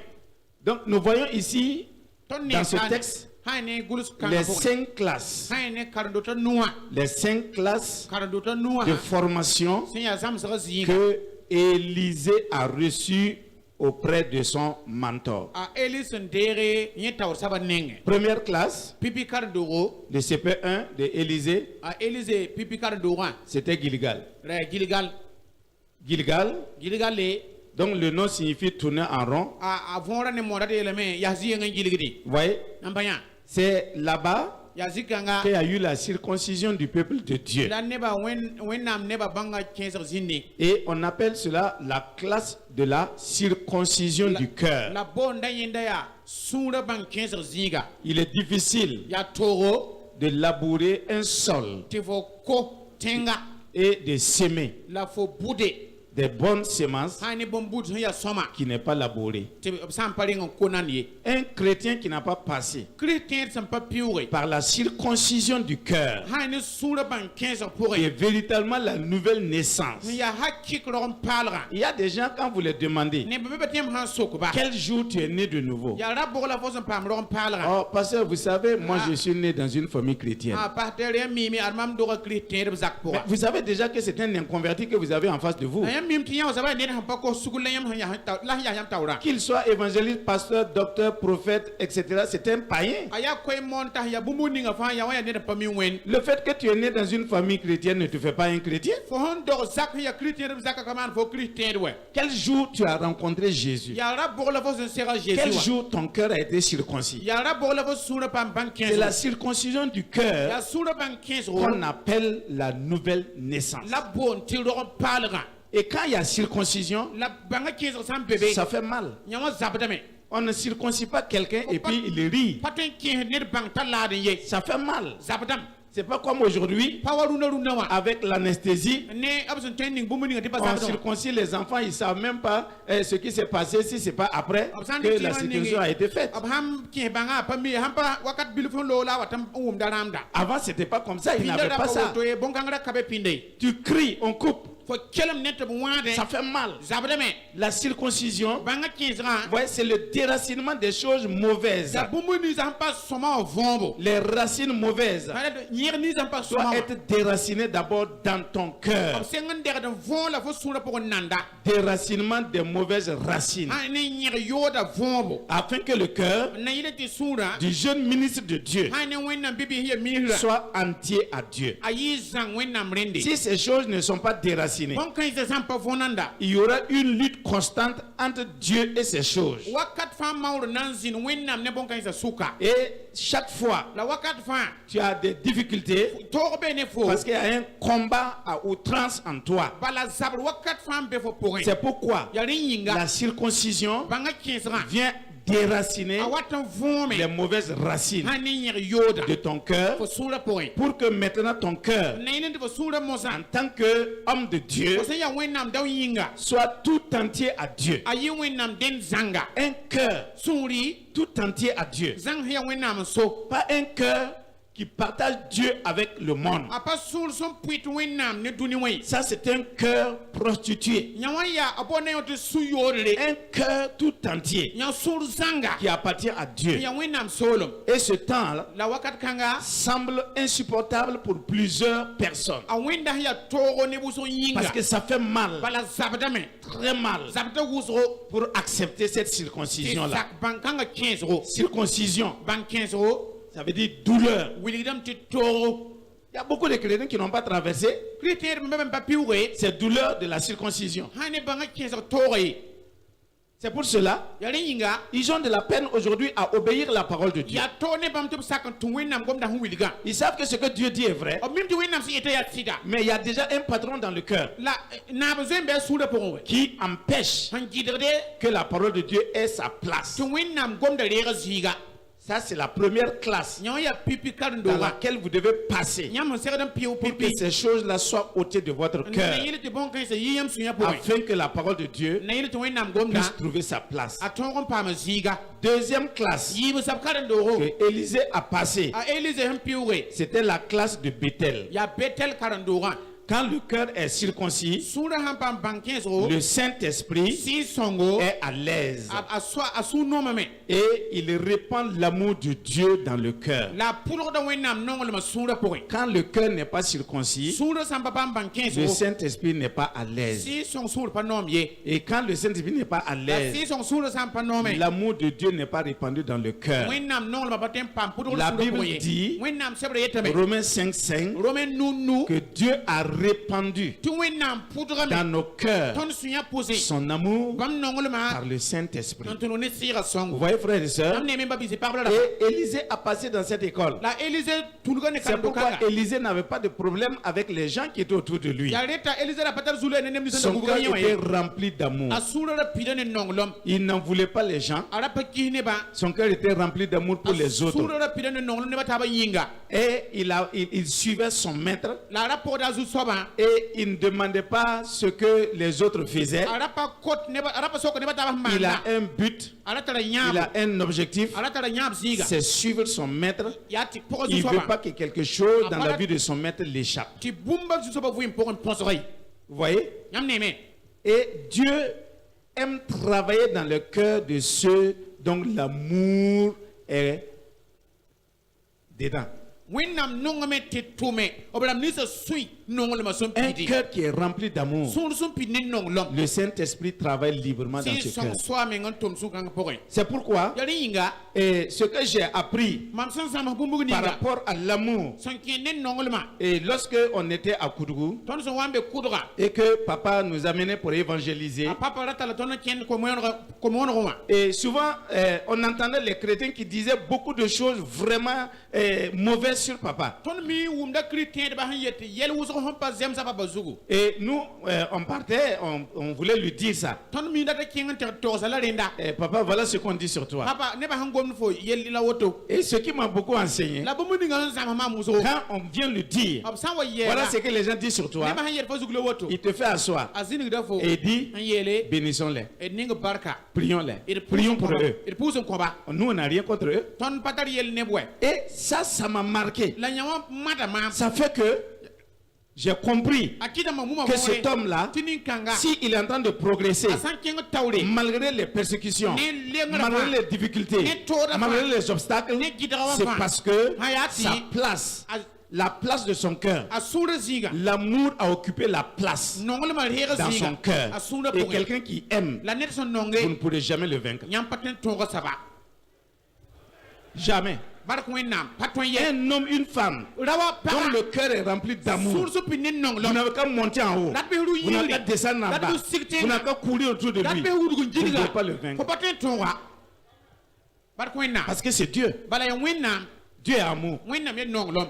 Speaker 1: Donc nous voyons ici, dans ce texte,
Speaker 2: Haine gulus
Speaker 1: les 5 classes.
Speaker 2: Haine karandota noa.
Speaker 1: Les 5 classes
Speaker 2: Karandota noa.
Speaker 1: de formation
Speaker 2: Senya zam sara zinga.
Speaker 1: que Élisée a reçues auprès de son mentor.
Speaker 2: A Elison dere yeta saba nenge.
Speaker 1: Première classe,
Speaker 2: Pipi karandoro.
Speaker 1: le CP1 de Élisée,
Speaker 2: A Élysée pipi karandoro.
Speaker 1: c'était Gilgal.
Speaker 2: Re Gilgal.
Speaker 1: Gilgal,
Speaker 2: Gilgal le.
Speaker 1: donc le nom signifie tourner en rond.
Speaker 2: A avonra ne mora de leme yazi ngen Gilgidi.
Speaker 1: Vous voyez,
Speaker 2: Nambanya.
Speaker 1: c'est là-bas
Speaker 2: Yazi kanga.
Speaker 1: qu'il y a eu la circoncision du peuple de Dieu.
Speaker 2: La neba wenam neba banga 15 zindi.
Speaker 1: Et on appelle cela la classe de la circoncision du cœur.
Speaker 2: La bonda yenda ya sura bang 15 zinga.
Speaker 1: Il est difficile
Speaker 2: Ya toro
Speaker 1: de labourer un sol
Speaker 2: tifo ko tenga
Speaker 1: et de s'aimer
Speaker 2: la fo bude
Speaker 1: des bonnes semences
Speaker 2: hani bombut ya soma
Speaker 1: qui n'est pas labouré.
Speaker 2: te sampari ngon konani
Speaker 1: Un chrétien qui n'a pas passé
Speaker 2: Christian sam pas piure
Speaker 1: par la circoncision du cœur
Speaker 2: hani sura bang 15 pour
Speaker 1: qui est véritablement la nouvelle naissance.
Speaker 2: ya hakki ko palra
Speaker 1: Il y a des gens, quand vous les demandez
Speaker 2: ne bebe tem han sokuba
Speaker 1: quel jour tu es né de nouveau.
Speaker 2: ya rabo la fo sam pam ron palra
Speaker 1: Oh, pasteur, vous savez, moi je suis né dans une famille chrétienne.
Speaker 2: ah partenaire mimi armam do Christian de zak pour
Speaker 1: Mais vous savez déjà que c'est un inconverti que vous avez en face de vous.
Speaker 2: ayam mim tiya sa ba ne han pa ko sugul yam han ya la ya yam tawra
Speaker 1: Qu'il soit évangéliste, pasteur, docteur, prophète, etc., c'est un païen.
Speaker 2: aya koy monta ya bumu ninga fa ya wa ne pa mi wen
Speaker 1: Le fait que tu es né dans une famille chrétienne ne te fait pas un chrétien.
Speaker 2: fo hon do zak ya Christian de zak kaman fo Christian we
Speaker 1: Quel jour tu as rencontré Jésus?
Speaker 2: ya rabo la fo sera
Speaker 1: Quel
Speaker 2: Jésus
Speaker 1: jour ton cœur a été circoncis?
Speaker 2: ya rabo la fo sura pam bang
Speaker 1: C'est
Speaker 2: 15
Speaker 1: la circoncision du cœur
Speaker 2: ya sura bang 15
Speaker 1: qu'on appelle la nouvelle naissance.
Speaker 2: la bon ti ro palra
Speaker 1: Et quand il y a circoncision,
Speaker 2: la banga 15 sam bébé
Speaker 1: ça fait mal.
Speaker 2: nyama zabdame
Speaker 1: On ne circoncie pas quelqu'un et puis il rit.
Speaker 2: paten ki ne bang talade ye
Speaker 1: Ça fait mal.
Speaker 2: zabdam
Speaker 1: C'est pas comme aujourd'hui,
Speaker 2: pawaruna runa wa
Speaker 1: avec l'anesthésie,
Speaker 2: ne abson training bumu ninga tipa
Speaker 1: on
Speaker 2: zabdam
Speaker 1: circoncie les enfants, ils savent même pas ce qui s'est passé si c'est pas après que la circoncision a été faite.
Speaker 2: abham ki banga pami hampa wakat bilfon lo la watam daramda
Speaker 1: Avant, c'était pas comme ça, ils n'avaient pas ça.
Speaker 2: to e bonganga kabe pinde
Speaker 1: Tu cries, on coupe,
Speaker 2: fo kelam net bu wade
Speaker 1: ça fait mal.
Speaker 2: zabdame
Speaker 1: La circoncision,
Speaker 2: banga 15 ans
Speaker 1: ouais, c'est le déracinement des choses mauvaises.
Speaker 2: za bumu ni zampa soma vombo
Speaker 1: Les racines mauvaises
Speaker 2: Malade nyir ni zampa soma
Speaker 1: doivent être déracinées d'abord dans ton cœur.
Speaker 2: sengan der de von la fo sura pour nanda
Speaker 1: Déracinement des mauvaises racines.
Speaker 2: ha ne nyir yoda vombo
Speaker 1: Afin que le cœur
Speaker 2: na yile ti sura
Speaker 1: du jeune ministre de Dieu
Speaker 2: ha ne wenna bibi hiya mihra
Speaker 1: soit entier à Dieu.
Speaker 2: ayi zang wenna mrende
Speaker 1: Si ces choses ne sont pas déracinées,
Speaker 2: bon kan se zampa vonanda
Speaker 1: il y aura une lutte constante entre Dieu et ces choses.
Speaker 2: wakat fa mawr nanzin wenna ne bon kan se suka
Speaker 1: Et chaque fois,
Speaker 2: la wakat fa
Speaker 1: tu as des difficultés
Speaker 2: torbe ne fo
Speaker 1: parce qu'il y a un combat à outrance en toi.
Speaker 2: bala zabr wakat fa be fo pour
Speaker 1: C'est pourquoi
Speaker 2: ya ringa
Speaker 1: la circoncision
Speaker 2: banga 15 ans
Speaker 1: vient déraciner
Speaker 2: awatan vome
Speaker 1: les mauvaises racines
Speaker 2: ha ne nyir yoda
Speaker 1: de ton cœur
Speaker 2: fo sura pour
Speaker 1: pour que maintenant ton cœur,
Speaker 2: na yile fo sura mosa
Speaker 1: en tant qu'homme de Dieu,
Speaker 2: fo se ya wennam daw yinga
Speaker 1: soit tout entier à Dieu.
Speaker 2: ayi wennam den zanga
Speaker 1: Un cœur
Speaker 2: suri
Speaker 1: tout entier à Dieu.
Speaker 2: zang hiya wennam so
Speaker 1: Pas un cœur qui partage Dieu avec le monde.
Speaker 2: apa sur son puit wennam ne duni way
Speaker 1: Ça, c'est un cœur prostitué.
Speaker 2: nyawa ya abone yote su yorle
Speaker 1: Un cœur tout entier
Speaker 2: nya sur zanga
Speaker 1: qui appartient à Dieu.
Speaker 2: ya wennam solom
Speaker 1: Et ce temps-là
Speaker 2: la wakat kanga
Speaker 1: semble insupportable pour plusieurs personnes.
Speaker 2: a wenda ya togo ne buso yinga
Speaker 1: Parce que ça fait mal,
Speaker 2: bala zabdame
Speaker 1: très mal,
Speaker 2: zabda wusro
Speaker 1: pour accepter cette
Speaker 2: ti
Speaker 1: circoncision-là.
Speaker 2: sak bankanga 15 ro
Speaker 1: Circoncision,
Speaker 2: bank 15 ro
Speaker 1: ça veut dire douleur.
Speaker 2: wilidam ti togo
Speaker 1: Il y a beaucoup de chrétiens qui n'ont pas traversé
Speaker 2: critère même pas piure
Speaker 1: cette douleur de la circoncision.
Speaker 2: hane banga 15 togo
Speaker 1: C'est pour cela,
Speaker 2: ya ringa
Speaker 1: ils ont de la peine aujourd'hui à obéir à la parole de Dieu.
Speaker 2: ya to ne bam to sakan tu wennam gom da hu wilga
Speaker 1: Ils savent que ce que Dieu dit est vrai,
Speaker 2: o mim tu wennam si ete ya sida
Speaker 1: mais il y a déjà un patron dans le cœur
Speaker 2: la na besoin be sura pour we
Speaker 1: qui empêche
Speaker 2: han giderde
Speaker 1: que la parole de Dieu ait sa place.
Speaker 2: tu wennam gom da rega ziga
Speaker 1: Ça, c'est la première classe
Speaker 2: nyaw ya pipi karndo
Speaker 1: dans
Speaker 2: wa
Speaker 1: laquelle vous devez passer
Speaker 2: nyam se gadam piu
Speaker 1: pour que
Speaker 2: pipi
Speaker 1: ces choses-là soient ôtées de votre
Speaker 2: na
Speaker 1: cœur,
Speaker 2: yele te bon kan se yiyam sunya pour
Speaker 1: afin que la parole de Dieu
Speaker 2: na yele tu wennam gom da
Speaker 1: puisse trouver sa place.
Speaker 2: a tongon pa ma ziga
Speaker 1: Deuxième classe
Speaker 2: yibu sab karndo ro
Speaker 1: que Élisée a passée,
Speaker 2: a elise han piuwe
Speaker 1: c'était la classe de Bethel.
Speaker 2: ya betel karndo wa
Speaker 1: Quand le cœur est circoncis,
Speaker 2: sura han pam banken so
Speaker 1: le Saint-Esprit
Speaker 2: si songo
Speaker 1: est à l'aise
Speaker 2: a su no mame
Speaker 1: et il répand l'amour de Dieu dans le cœur.
Speaker 2: la pour da wennam nongol ma sura pour
Speaker 1: Quand le cœur n'est pas circoncis,
Speaker 2: sura samba pam banken
Speaker 1: le
Speaker 2: so
Speaker 1: Saint-Esprit n'est pas à l'aise.
Speaker 2: si son sura pa nom ye
Speaker 1: Et quand le Saint-Esprit n'est pas à
Speaker 2: la si
Speaker 1: l'aise,
Speaker 2: son sura sam pa nom
Speaker 1: l'amour de Dieu n'est pas répandu dans le cœur.
Speaker 2: wennam nongol ma batem pam pour
Speaker 1: La
Speaker 2: sura
Speaker 1: Bible
Speaker 2: pour ye
Speaker 1: dit,
Speaker 2: wennam sebre yetame
Speaker 1: Romains 5:5,
Speaker 2: romain nu
Speaker 1: que Dieu a répandu
Speaker 2: tu wennam pour
Speaker 1: dans nos cœurs
Speaker 2: ton sunya posé
Speaker 1: son amour
Speaker 2: bam nongol ma
Speaker 1: par le Saint-Esprit.
Speaker 2: ton ne sira
Speaker 1: Vous
Speaker 2: songo
Speaker 1: voyez, frères et sœurs,
Speaker 2: am ne memba bisi parle la
Speaker 1: et Élisée a passé dans cette école.
Speaker 2: la elise tulga ne
Speaker 1: C'est
Speaker 2: karndo
Speaker 1: pourquoi
Speaker 2: kanga
Speaker 1: Élisée n'avait pas de problème avec les gens qui étaient autour de lui.
Speaker 2: ya reta elise la patar zule ne nem
Speaker 1: Son
Speaker 2: disan
Speaker 1: cœur
Speaker 2: gugu
Speaker 1: était
Speaker 2: ye
Speaker 1: rempli d'amour.
Speaker 2: a sura da pidane nongolom
Speaker 1: Il n'en voulait pas les gens.
Speaker 2: ara pa kihne ba
Speaker 1: Son cœur était rempli d'amour pour les autres.
Speaker 2: sura da pidane nongolom ne ba taba yinga
Speaker 1: Et il suivait son maître.
Speaker 2: la rapport da zu soba
Speaker 1: Et il ne demandait pas ce que les autres faisaient.
Speaker 2: ara pa kot ne ba ara pa soko ne ba taba
Speaker 1: Il a
Speaker 2: manda
Speaker 1: un but,
Speaker 2: ara tara
Speaker 1: il
Speaker 2: nyam
Speaker 1: a un objectif,
Speaker 2: ara tara nyam ziga
Speaker 1: c'est suivre son maître.
Speaker 2: ya ti poko zu
Speaker 1: Il ne veut
Speaker 2: soba
Speaker 1: pas que quelque chose dans la vie de son maître l'échappe.
Speaker 2: ti bumba zu soba vuim poko ponsori
Speaker 1: Vous voyez?
Speaker 2: nyam ne me
Speaker 1: Et Dieu aime travailler dans le cœur de ceux dont l'amour est dedans.
Speaker 2: wennam nongame te tume obram ni sa sui nongol ma son
Speaker 1: Un
Speaker 2: pidi
Speaker 1: cœur qui est rempli d'amour.
Speaker 2: son pidi nongolom
Speaker 1: Le Saint-Esprit travaille librement dans
Speaker 2: si
Speaker 1: ce
Speaker 2: son
Speaker 1: cœur.
Speaker 2: soa me ngon tom su kanga poko
Speaker 1: C'est pourquoi
Speaker 2: ya yinga
Speaker 1: ce que j'ai appris
Speaker 2: mam san sama bumbu ni
Speaker 1: par
Speaker 2: ga
Speaker 1: rapport à l'amour,
Speaker 2: son kien nongolma
Speaker 1: et lorsque on était à Koudougou,
Speaker 2: ton so wambe kudra
Speaker 1: et que papa nous amenait pour évangéliser,
Speaker 2: a papa rata la ton kien ko mo roma
Speaker 1: et souvent on entendait les chrétiens qui disaient beaucoup de choses vraiment mauvaises sur papa.
Speaker 2: ton mi wumda chrétien de ba han yete yel wuso hon pa zem sa papa zugu
Speaker 1: Et nous, on partait, on voulait lui dire ça.
Speaker 2: ton mi data kien ter to sa la renda
Speaker 1: Et papa, voilà ce qu'on dit sur toi.
Speaker 2: papa ne ba han gom fo yel la woto
Speaker 1: Et ce qui m'a beaucoup enseigné,
Speaker 2: la bomu dinga sa mama muso
Speaker 1: quand on vient lui dire,
Speaker 2: ab san wa yela
Speaker 1: voilà ce que les gens disent sur
Speaker 2: ne
Speaker 1: toi,
Speaker 2: ba han yel fo zugu la woto
Speaker 1: il te fait asseoir
Speaker 2: azini da fo
Speaker 1: et dit,
Speaker 2: han yele
Speaker 1: bénissons-les,
Speaker 2: e ninga barka
Speaker 1: prions-les, prions pour eux.
Speaker 2: il pousse ko ba
Speaker 1: Nous, on n'a rien contre eux.
Speaker 2: ton patar yel ne boy
Speaker 1: Et ça m'a marqué.
Speaker 2: la nyawa madama
Speaker 1: Ça fait que j'ai compris
Speaker 2: akida mamuma
Speaker 1: que cet homme-là,
Speaker 2: tinin kanga
Speaker 1: s'il est en train de progresser,
Speaker 2: asan kien tawre
Speaker 1: malgré les persécutions,
Speaker 2: ne lenga
Speaker 1: malgré les difficultés, malgré les obstacles, c'est parce que sa place, la place de son cœur,
Speaker 2: asura ziga
Speaker 1: l'amour a occupé la place
Speaker 2: nongol ma rega
Speaker 1: dans
Speaker 2: ziga
Speaker 1: son cœur.
Speaker 2: asura
Speaker 1: Et
Speaker 2: pour
Speaker 1: quelqu'un qui aime,
Speaker 2: la net son
Speaker 1: vous
Speaker 2: nonge
Speaker 1: ne pourrez jamais le vaincre.
Speaker 2: nyam paten tonga saba
Speaker 1: Jamais.
Speaker 2: bark wennam patwen ye
Speaker 1: Un homme, une femme,
Speaker 2: rawa
Speaker 1: dont
Speaker 2: pa
Speaker 1: le cœur est rempli d'amour,
Speaker 2: source pinin nonglo
Speaker 1: vous n'avez qu'à monter en haut.
Speaker 2: dat be ru
Speaker 1: Vous n'avez qu'à
Speaker 2: yiri
Speaker 1: descendre en
Speaker 2: dat
Speaker 1: bas.
Speaker 2: be sikte
Speaker 1: Vous n'avez qu'à courir autour de
Speaker 2: dat
Speaker 1: lui.
Speaker 2: be wudu
Speaker 1: Vous ne
Speaker 2: jiriga
Speaker 1: pouvez pas le vaincre.
Speaker 2: ko paten tonga bark wennam
Speaker 1: Parce que c'est Dieu.
Speaker 2: bala ya wennam
Speaker 1: Dieu est amour.
Speaker 2: wennam ye nonglo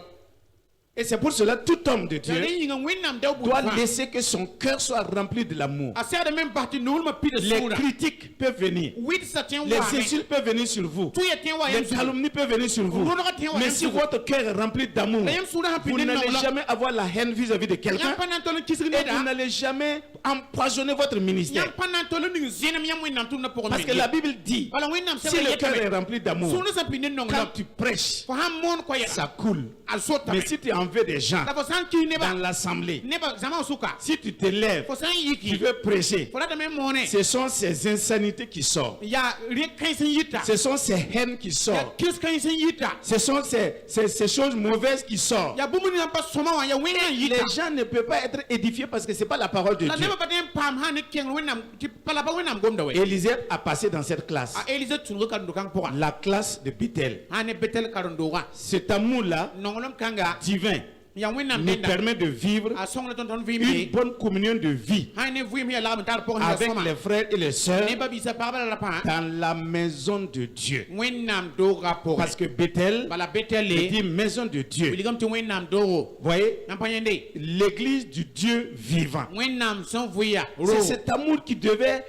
Speaker 1: Et c'est pour cela tout homme de Dieu
Speaker 2: yale yinga wennam daw bu
Speaker 1: doit laisser que son cœur soit rempli de l'amour.
Speaker 2: asa da même parti nul ma pide
Speaker 1: Les
Speaker 2: sura
Speaker 1: critiques peuvent venir.
Speaker 2: wid sa ten
Speaker 1: Les
Speaker 2: wa
Speaker 1: insultes peuvent venir sur vous.
Speaker 2: tu ye ten wa
Speaker 1: Les
Speaker 2: yam sura
Speaker 1: calomnies peuvent venir sur vous. Mais si votre cœur est rempli d'amour,
Speaker 2: yam sura ha
Speaker 1: vous
Speaker 2: pinin
Speaker 1: n'allez
Speaker 2: nonglo
Speaker 1: jamais avoir la haine vis-à-vis de quelqu'un.
Speaker 2: yam panan tolo kisri
Speaker 1: Et vous
Speaker 2: da
Speaker 1: n'allez jamais empoisonner votre
Speaker 2: yam
Speaker 1: ministère.
Speaker 2: panan tolo ni zenam yam wennam tu na pour
Speaker 1: Parce que la Bible dit,
Speaker 2: bala wennam
Speaker 1: si le cœur est rempli d'amour,
Speaker 2: sura sa pinin nonglo
Speaker 1: quand tu prêches,
Speaker 2: ko ha mon ko ya
Speaker 1: ça coule.
Speaker 2: al sota
Speaker 1: Mais si tu en veux des gens
Speaker 2: da fo san ki ne
Speaker 1: dans
Speaker 2: ba
Speaker 1: l'assemblée,
Speaker 2: ne ba zama suka
Speaker 1: si tu te lèves,
Speaker 2: fo san
Speaker 1: tu
Speaker 2: yiki
Speaker 1: veux prêcher,
Speaker 2: fo la da même moné
Speaker 1: ce sont ces insanités qui sortent.
Speaker 2: ya ri kan san yita
Speaker 1: Ce sont ces haines qui
Speaker 2: ya
Speaker 1: sortent.
Speaker 2: kis kan san yita
Speaker 1: Ce sont ces choses mauvaises qui sortent.
Speaker 2: ya bumu ni pa soma wa ya wennam
Speaker 1: Les
Speaker 2: yita
Speaker 1: gens ne peuvent pas être édifiés parce que ce n'est pas la parole de
Speaker 2: la ne
Speaker 1: Dieu.
Speaker 2: ba den pam ha ne ken wennam ti pala ba wennam gom da we
Speaker 1: Élisée a passé dans cette classe,
Speaker 2: a elise tunu kan do kan poka
Speaker 1: la classe de Bethel.
Speaker 2: ha ne betel karon do wa
Speaker 1: Cet amour-là,
Speaker 2: nongolom kanga
Speaker 1: divin,
Speaker 2: ya wẽnnaam
Speaker 1: nous
Speaker 2: dẽnda
Speaker 1: permet de vivre
Speaker 2: a sõngd tõnd
Speaker 1: une
Speaker 2: vɩɩmde
Speaker 1: bonne communion de vie
Speaker 2: sã ne vɩɩm ya lagm tar pʋgẽ
Speaker 1: avec
Speaker 2: sõma
Speaker 1: les frères et les sœurs
Speaker 2: ne ba-biisã pagba la rapã
Speaker 1: dans la maison de Dieu.
Speaker 2: wẽnnaam doogã
Speaker 1: Parce
Speaker 2: pʋgẽ
Speaker 1: que Bethel
Speaker 2: bala
Speaker 1: il
Speaker 2: betɛle
Speaker 1: dit maison de Dieu.
Speaker 2: wilgame tɩ wẽnnaam doogo
Speaker 1: Vous voyez,
Speaker 2: nan pa yẽnde
Speaker 1: l'église du Dieu vivant.
Speaker 2: wẽnnaam sẽn vɩya
Speaker 1: C'est cet amour qui devait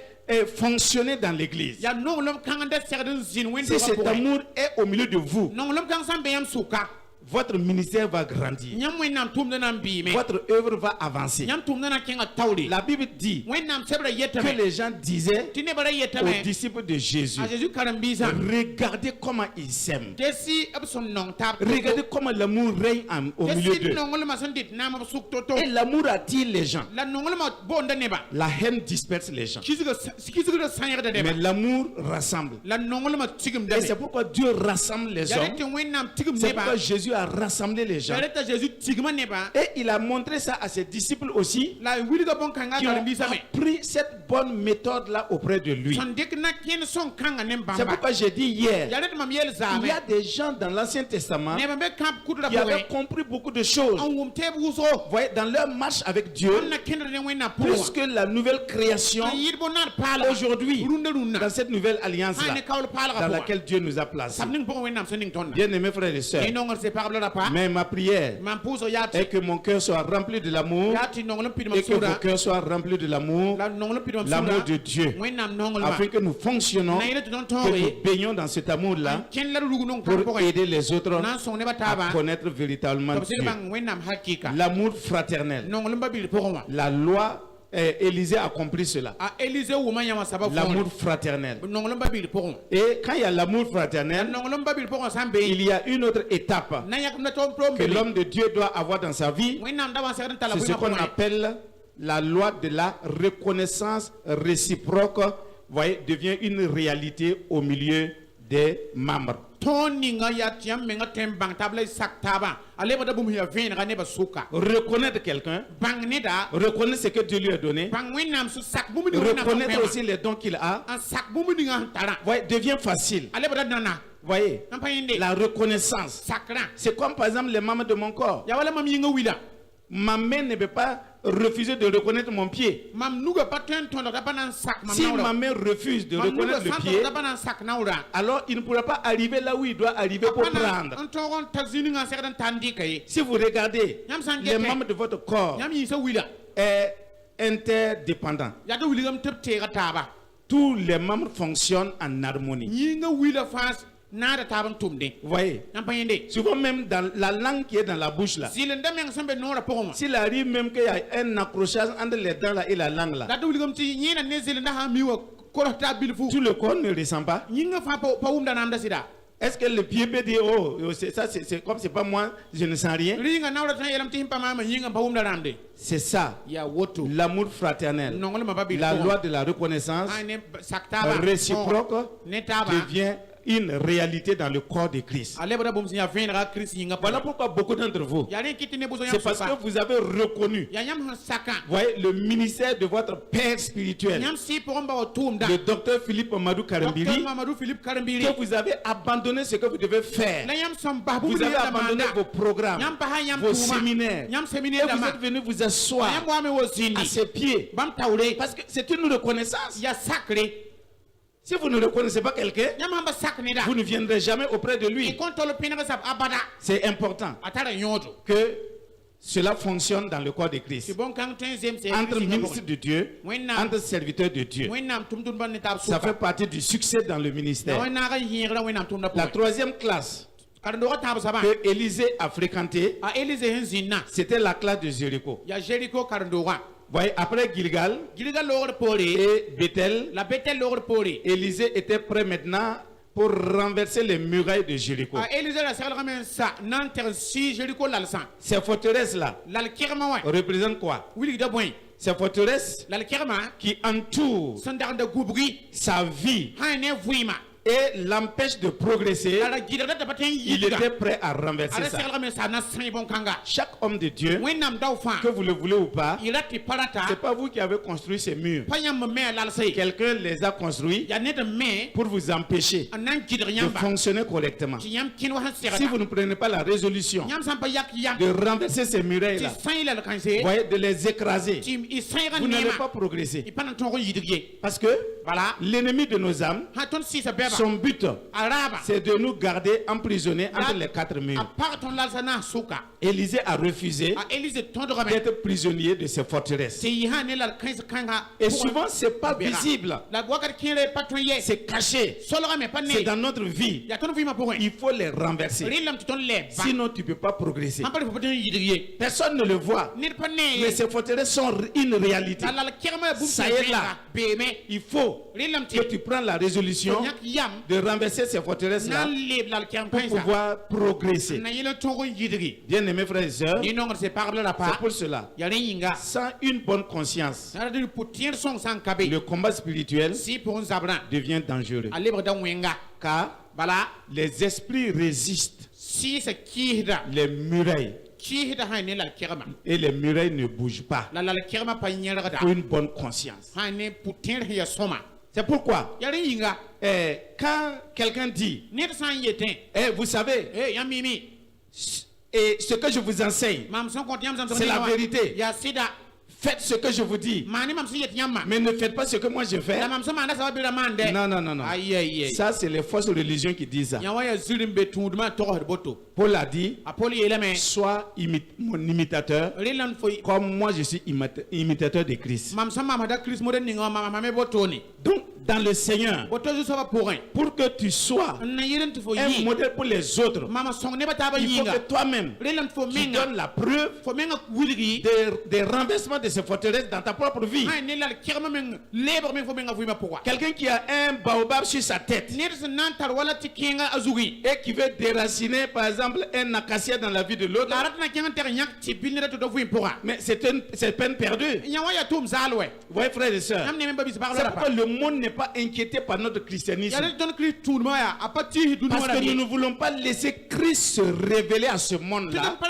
Speaker 1: fonctionner dans l'église.
Speaker 2: yaa nonglem kãng da segd n zĩn
Speaker 1: Si
Speaker 2: wẽndoogã
Speaker 1: cet
Speaker 2: pʋgẽ
Speaker 1: amour est au milieu de vous,
Speaker 2: nonglem kãng sã n be yãmb sʋka
Speaker 1: votre ministère va grandir.
Speaker 2: yãmb wẽnnaam tʋmda na n bɩɩme
Speaker 1: Votre œuvre va avancer.
Speaker 2: yãmb tʋmda na n kẽngã taoore
Speaker 1: La Bible dit
Speaker 2: wẽnnaam sebra
Speaker 1: que
Speaker 2: yetame
Speaker 1: les gens disaient
Speaker 2: tɩ nebã ra
Speaker 1: aux
Speaker 2: yetame
Speaker 1: disciples de Jésus,
Speaker 2: a Jésus karen-biisã
Speaker 1: regardez comment ils s'aiment.
Speaker 2: tesi b sẽn nong tab
Speaker 1: Regardez comment l'amour règne au milieu
Speaker 2: tesi
Speaker 1: d'eux.
Speaker 2: nonglmã sẽn dɩt naam b sʋk to-to
Speaker 1: Et l'amour attire les gens.
Speaker 2: la nonglmã boonda nebã
Speaker 1: La haine disperse les gens.
Speaker 2: kisgda sãyegda
Speaker 1: Mais
Speaker 2: nebã
Speaker 1: l'amour rassemble.
Speaker 2: la nonglmã tigimda
Speaker 1: Et c'est pourquoi Dieu rassemble les
Speaker 2: ya
Speaker 1: hommes.
Speaker 2: rẽ tɩ wẽnnaam tigim
Speaker 1: C'est
Speaker 2: nebã
Speaker 1: pourquoi Jésus a rassemblé les gens.
Speaker 2: ya rẽ t'a Jésus tigma nebã
Speaker 1: Et il a montré ça à ses disciples aussi,
Speaker 2: la wilga bõn-kãngã
Speaker 1: qui ont
Speaker 2: karen-biisã me
Speaker 1: appris cette bonne méthode-là auprès de lui.
Speaker 2: sẽn dɩk na kẽnd sõn-kãngã ne
Speaker 1: C'est
Speaker 2: bãmba
Speaker 1: pourquoi j'ai dit hier,
Speaker 2: ya rẽ tɩ mam yel
Speaker 1: il
Speaker 2: zaame
Speaker 1: y a des gens dans l'Ancien Testament
Speaker 2: nebã be kãb kudra
Speaker 1: qui avaient
Speaker 2: pʋgẽ
Speaker 1: compris beaucoup de choses.
Speaker 2: n wʋm tɩɩb wʋsgo
Speaker 1: Vous voyez, dans leur marche avec Dieu,
Speaker 2: n na kẽndr ne wẽnnaam
Speaker 1: plus
Speaker 2: pʋgẽ
Speaker 1: que la nouvelle création
Speaker 2: n yɩɩd bõn-naad paalga
Speaker 1: aujourd'hui,
Speaker 2: rũndã rũnnã
Speaker 1: dans cette nouvelle alliance-là,
Speaker 2: sã ne kaool paalga
Speaker 1: dans
Speaker 2: pʋgã
Speaker 1: laquelle Dieu nous a placés.
Speaker 2: sab ning pʋgẽ wẽnnaam sẽn ning tõndã
Speaker 1: Bien-aimés frères et sœurs,
Speaker 2: y nongr sɩ pagb la rapa
Speaker 1: mais ma prière
Speaker 2: mam pʋʋsg yaa
Speaker 1: est
Speaker 2: tɩ
Speaker 1: que mon cœur soit rempli de l'amour
Speaker 2: yaa tɩ nonglem pidmam
Speaker 1: et que vos
Speaker 2: sʋʋda
Speaker 1: cœurs soient remplis de l'amour,
Speaker 2: la nonglem pidmam
Speaker 1: l'amour de
Speaker 2: sʋʋda
Speaker 1: Dieu,
Speaker 2: wẽnnaam nonglmã
Speaker 1: afin que nous fonctionnons,
Speaker 2: na yẽl tɩ tõnd
Speaker 1: que
Speaker 2: tõoge
Speaker 1: nous baignons dans cet amour-là
Speaker 2: kẽnd la d rug nong pãng
Speaker 1: pour
Speaker 2: pʋgẽ
Speaker 1: aider les autres
Speaker 2: na n sõng nebã
Speaker 1: à
Speaker 2: taabã
Speaker 1: connaître véritablement
Speaker 2: tɩ b sɩd
Speaker 1: Dieu.
Speaker 2: bãng wẽnnaam hakɩɩka
Speaker 1: L'amour fraternel.
Speaker 2: nonglem babɩɩr pʋgẽ wã
Speaker 1: La loi, Élisée a compris cela.
Speaker 2: a élise wʋmã yã wã sabab
Speaker 1: L'amour fraternel.
Speaker 2: nonglem babɩɩr pʋgẽ
Speaker 1: Et quand il y a l'amour fraternel,
Speaker 2: nonglem babɩɩr pʋgẽ sã n be
Speaker 1: il y a une autre étape
Speaker 2: na yãk na tõnd tʋm
Speaker 1: que
Speaker 2: bele
Speaker 1: l'homme de Dieu doit avoir dans sa vie.
Speaker 2: wẽnnaam da wã segd n tala
Speaker 1: C'est ce qu'on
Speaker 2: vɩɩmã pʋgẽ
Speaker 1: appelle la loi de la reconnaissance réciproque. Vous voyez, devient une réalité au milieu des membres.
Speaker 2: tõnd ninga yaa tɩ yãmb mengã tõe n bãng tab la y sak taabã a lebda bũmb ya vẽenega nebã sʋka
Speaker 1: Reconnaître quelqu'un,
Speaker 2: bãng neda
Speaker 1: reconnaître ce que Dieu lui a donné,
Speaker 2: bãng wẽnnaam sẽn sak bũmb ning wẽnnaam sẽn
Speaker 1: reconnaître
Speaker 2: bẽma
Speaker 1: aussi les dons qu'il a,
Speaker 2: n sak bũmb ninga sẽn tarã
Speaker 1: vous voyez, devient facile.
Speaker 2: a lebda dãna
Speaker 1: Vous voyez,
Speaker 2: n pa yẽnde
Speaker 1: la reconnaissance.
Speaker 2: sakrã
Speaker 1: C'est comme par exemple les membres de mon corps.
Speaker 2: ya wala mam yĩnga wila
Speaker 1: Ma main ne peut pas refuser de reconnaître mon pied.
Speaker 2: mam nuga pa tõe n tõdgda pa na n sak mam
Speaker 1: Si
Speaker 2: naoora
Speaker 1: ma main refuse de
Speaker 2: mam nuga
Speaker 1: reconnaître le
Speaker 2: sã n
Speaker 1: pied,
Speaker 2: tõdgda pa na n sak naoora
Speaker 1: alors il ne pourra pas arriver là où il doit arriver pour
Speaker 2: pa na
Speaker 1: prendre.
Speaker 2: n tõog n tar zĩ ningã n segd n tar n dɩka ye
Speaker 1: Si vous regardez,
Speaker 2: yãmb sã n
Speaker 1: les
Speaker 2: get
Speaker 1: membres de votre corps
Speaker 2: yãmb yĩnsã wila
Speaker 1: est interdépendant.
Speaker 2: yaa tɩ wilgame tɩ b teega taaba
Speaker 1: Tous les membres fonctionnent en harmonie.
Speaker 2: yĩnga wila fãa naada taab n tʋmdẽ
Speaker 1: Vous voyez,
Speaker 2: yãmb pa yẽnde
Speaker 1: souvent même dans la langue qui est dans la bouche là,
Speaker 2: zɩlenda meng sẽn be noorã pʋgẽ wã
Speaker 1: s'il arrive même qu'il y a un accrochage entre les dents là et la langue là,
Speaker 2: la tɩ wilgame tɩ yẽna ne zɩlenda sã n mi wã kors taab bilfu
Speaker 1: tout le corps ne ressent pas.
Speaker 2: yĩnga fãa pa wʋmda naamda sɩda
Speaker 1: Est-ce que le pied peut dire, oh, c'est comme c'est pas moi, je ne sens rien?
Speaker 2: rɩɩngã naoora tɩ yeelame tɩ sẽn pa maama yĩngã pa wʋmda rãmde
Speaker 1: C'est ça,
Speaker 2: yaa woto
Speaker 1: l'amour fraternel.
Speaker 2: nonglmã pa bɩ
Speaker 1: La loi de la reconnaissance
Speaker 2: sã ne sak taaba
Speaker 1: réciproque
Speaker 2: ne taaba
Speaker 1: devient une réalité dans le corps de Christ.
Speaker 2: a lebda bũmb sẽn yaa vẽenega kirist yĩnga
Speaker 1: Voilà pourquoi beaucoup d'entre vous,
Speaker 2: yaa rẽ n kɩt tɩ ne bʋsg
Speaker 1: c'est
Speaker 2: yãmb
Speaker 1: parce
Speaker 2: sʋka
Speaker 1: que vous avez reconnu,
Speaker 2: yaa yãmb sẽn sakã
Speaker 1: vous voyez, le ministère de votre père spirituel,
Speaker 2: yãmb sɩ pʋgẽ ba wa tʋʋmda
Speaker 1: le docteur Philippe Amadou
Speaker 2: Dr
Speaker 1: Karambiri,
Speaker 2: Mamadou Philippe Karambiri
Speaker 1: que vous avez abandonné ce que vous devez faire.
Speaker 2: la yãmb sẽn bas bũmb
Speaker 1: Vous avez
Speaker 2: yẽnda
Speaker 1: abandonné
Speaker 2: maanda
Speaker 1: vos programmes,
Speaker 2: yãmb pa sã yãmb
Speaker 1: vos
Speaker 2: tʋʋma
Speaker 1: séminaires,
Speaker 2: yãmb
Speaker 1: et
Speaker 2: séminaire
Speaker 1: vous
Speaker 2: dãmba
Speaker 1: êtes venu vous
Speaker 2: yãmb
Speaker 1: asseoir
Speaker 2: waame wa
Speaker 1: à
Speaker 2: zĩndi
Speaker 1: ses pieds.
Speaker 2: bãmb taoore
Speaker 1: Parce que c'est une reconnaissance.
Speaker 2: yaa sakre
Speaker 1: Si vous ne reconnaissez pas quelqu'un,
Speaker 2: yãmb sãn ba sak neda
Speaker 1: vous ne viendrez jamais auprès de
Speaker 2: y
Speaker 1: lui.
Speaker 2: kõn tol pẽneg sab abada
Speaker 1: C'est important
Speaker 2: a tara yõodo
Speaker 1: que cela fonctionne dans le corps de
Speaker 2: tɩ
Speaker 1: Christ.
Speaker 2: bõn-kãng tõe n zems
Speaker 1: Entre ministres de Dieu, entre serviteurs de Dieu.
Speaker 2: wẽnnaam tʋm-tʋmdbã ne taab
Speaker 1: Ça fait
Speaker 2: sʋka
Speaker 1: partie du succès dans le
Speaker 2: la
Speaker 1: ministère.
Speaker 2: wẽnnaag n yẽegra wẽnnaam tʋmdã
Speaker 1: La
Speaker 2: pʋgẽ
Speaker 1: troisième classe
Speaker 2: karen-doogã tãab zabã
Speaker 1: que Élisée a fréquentée,
Speaker 2: a élise sẽn zĩnnã
Speaker 1: c'était la classe de Jéricho.
Speaker 2: yaa jerico karen-doogã
Speaker 1: Vous voyez, après Gilgal
Speaker 2: gilga loogd poore
Speaker 1: et Bethel,
Speaker 2: la betel loogd poore
Speaker 1: Élisée était prêt maintenant pour renverser les murailles de Jéricho.
Speaker 2: a élise ra seglgame n sa na n teg n sɩ jerico lalsã
Speaker 1: Ces forteresses-là
Speaker 2: lal kẽgmã wã
Speaker 1: représentent quoi?
Speaker 2: wilgda bõe
Speaker 1: Ces forteresses
Speaker 2: lal kẽgmã
Speaker 1: qui entourent
Speaker 2: sẽn dagda gubgi
Speaker 1: sa vie
Speaker 2: sã ne vɩɩma
Speaker 1: et l'empêche de progresser, il était prêt à renverser ça. Chaque homme de Dieu, que vous le voulez ou pas, c'est pas vous qui avez construit ces murs. Quelqu'un les a construits pour vous empêcher de fonctionner correctement. Si vous ne prenez pas la résolution de renverser ces murailles-là, voyez, de les écraser, vous n'allez pas progresser. Parce que l'ennemi de nos âmes, son but, c'est de nous garder emprisonnés entre les quatre murs. Élisée a refusé d'être prisonnier de ces forteresses. Et souvent, ce n'est pas visible. C'est caché. C'est dans notre vie. Il faut les renverser. Sinon, tu ne peux pas progresser. Personne ne le voit. Mais ces forteresses sont une réalité. Ça est là. Il faut que tu prennes la résolution de renverser ces forteresses-là pour pouvoir progresser. Bien aimés frères et sœurs, c'est pour cela. Sans une bonne conscience, le combat spirituel devient dangereux. Car les esprits résistent les murailles. Et les murailles ne bougent pas pour une bonne conscience. C'est pourquoi quand quelqu'un dit vous savez, et ce que je vous enseigne, c'est la vérité. Faites ce que je vous dis, mais ne faites pas ce que moi je fais. Non. Ça, c'est les fausses religions qui disent ça. Paul a dit, sois mon imitateur, comme moi je suis imitateur de Christ. Donc, dans le Seigneur, pour que tu sois un modèle pour les autres, il faut que toi-même tu donnes la preuve des renversements de ces forteresses dans ta propre vie. Quelqu'un qui a un baobab sur sa tête et qui veut déraciner par exemple un acacia dans la vie de l'autre, mais c'est peine perdue. Vous voyez frères et sœurs, c'est pourquoi le monde n'est pas inquiété par notre christianisme, parce que nous ne voulons pas laisser Christ se révéler à ce monde-là à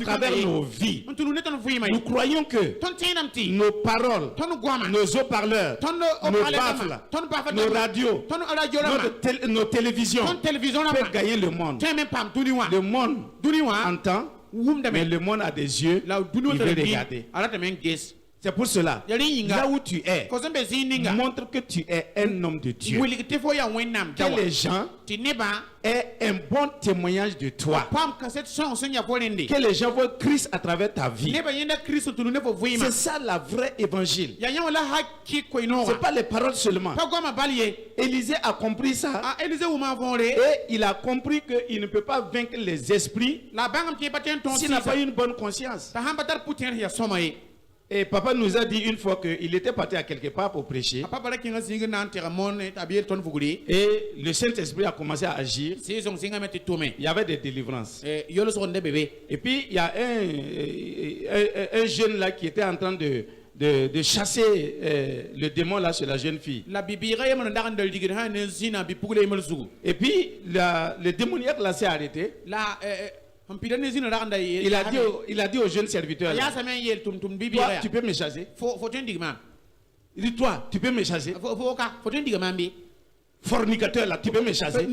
Speaker 1: travers nos vies. Nous croyons que nos paroles, nos haut-parleurs, nos baffles, nos radios, nos télévisions peuvent gagner le monde. Le monde entend, mais le monde a des yeux, il veut regarder. C'est pour cela, là où tu es, montre que tu es un homme de Dieu. Que les gens aient un bon témoignage de toi. Que les gens voient Christ à travers ta vie. C'est ça la vraie évangile. C'est pas les paroles seulement. Élisée a compris ça. Et il a compris qu'il ne peut pas vaincre les esprits s'il n'a pas une bonne conscience. Et papa nous a dit une fois qu'il était parti à quelque part pour prêcher. Et le Saint-Esprit a commencé à agir. Il y avait des délivrances. Et puis il y a un jeune là qui était en train de chasser le démon là sur la jeune fille. Et puis le démoniaque là s'est arrêté. Il a dit au jeune serviteur, toi, tu peux me chasser. Il dit, toi, tu peux me chasser. Fornicateur là, tu peux me chasser.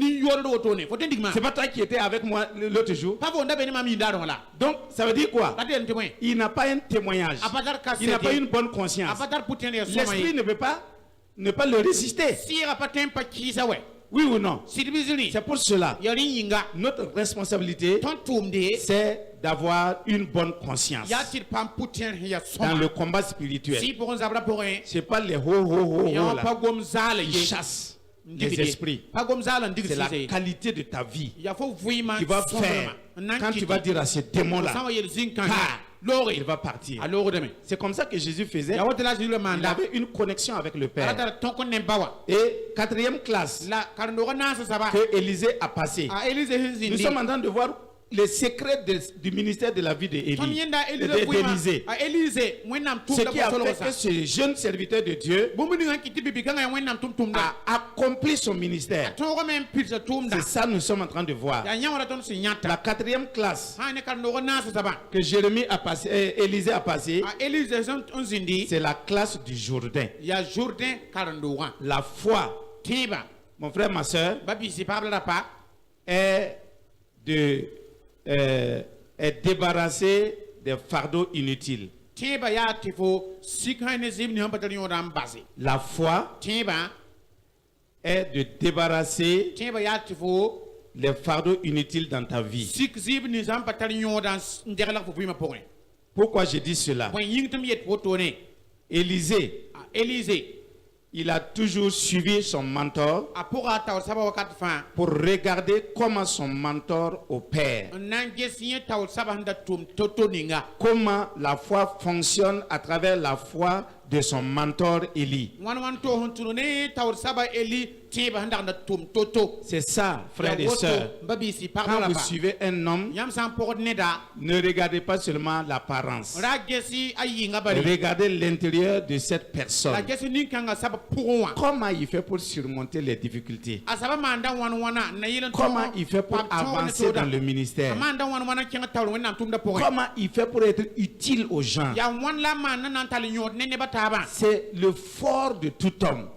Speaker 1: C'est pas toi qui étais avec moi l'autre jour. Donc ça veut dire quoi? Il n'a pas un témoignage. Il n'a pas une bonne conscience. L'esprit ne peut pas le résister. Oui ou non? C'est pour cela, notre responsabilité, c'est d'avoir une bonne conscience dans le combat spirituel. C'est pas les ho qui chassent les esprits. C'est la qualité de ta vie qui va faire quand tu vas dire à ce démon-là, il va partir. C'est comme ça que Jésus faisait. Il avait une connexion avec le Père. Et 4e classe que Élisée a passé. Nous sommes en train de voir les secrets du ministère de la vie d'Élisée. Ce qui a fait que ce jeune serviteur de Dieu a accompli son ministère. C'est ça que nous sommes en train de voir. La 4e classe que Jérémie a passé, Élisée a passé, c'est la classe du Jourdain. La foi, mon frère, ma soeur, est débarrassé des fardeaux inutiles. La foi est de débarrasser les fardeaux inutiles dans ta vie. Pourquoi je dis cela? Élisée, il a toujours suivi son mentor pour regarder comment son mentor opère. Comment la foi fonctionne à travers la foi de son mentor Élie. C'est ça, frères et sœurs. Quand vous suivez un homme, ne regardez pas seulement l'apparence. Regardez l'intérieur de cette personne. Comment il fait pour surmonter les difficultés? Comment il fait pour avancer dans le ministère? Comment il fait pour être utile aux gens? C'est le fort de tout homme.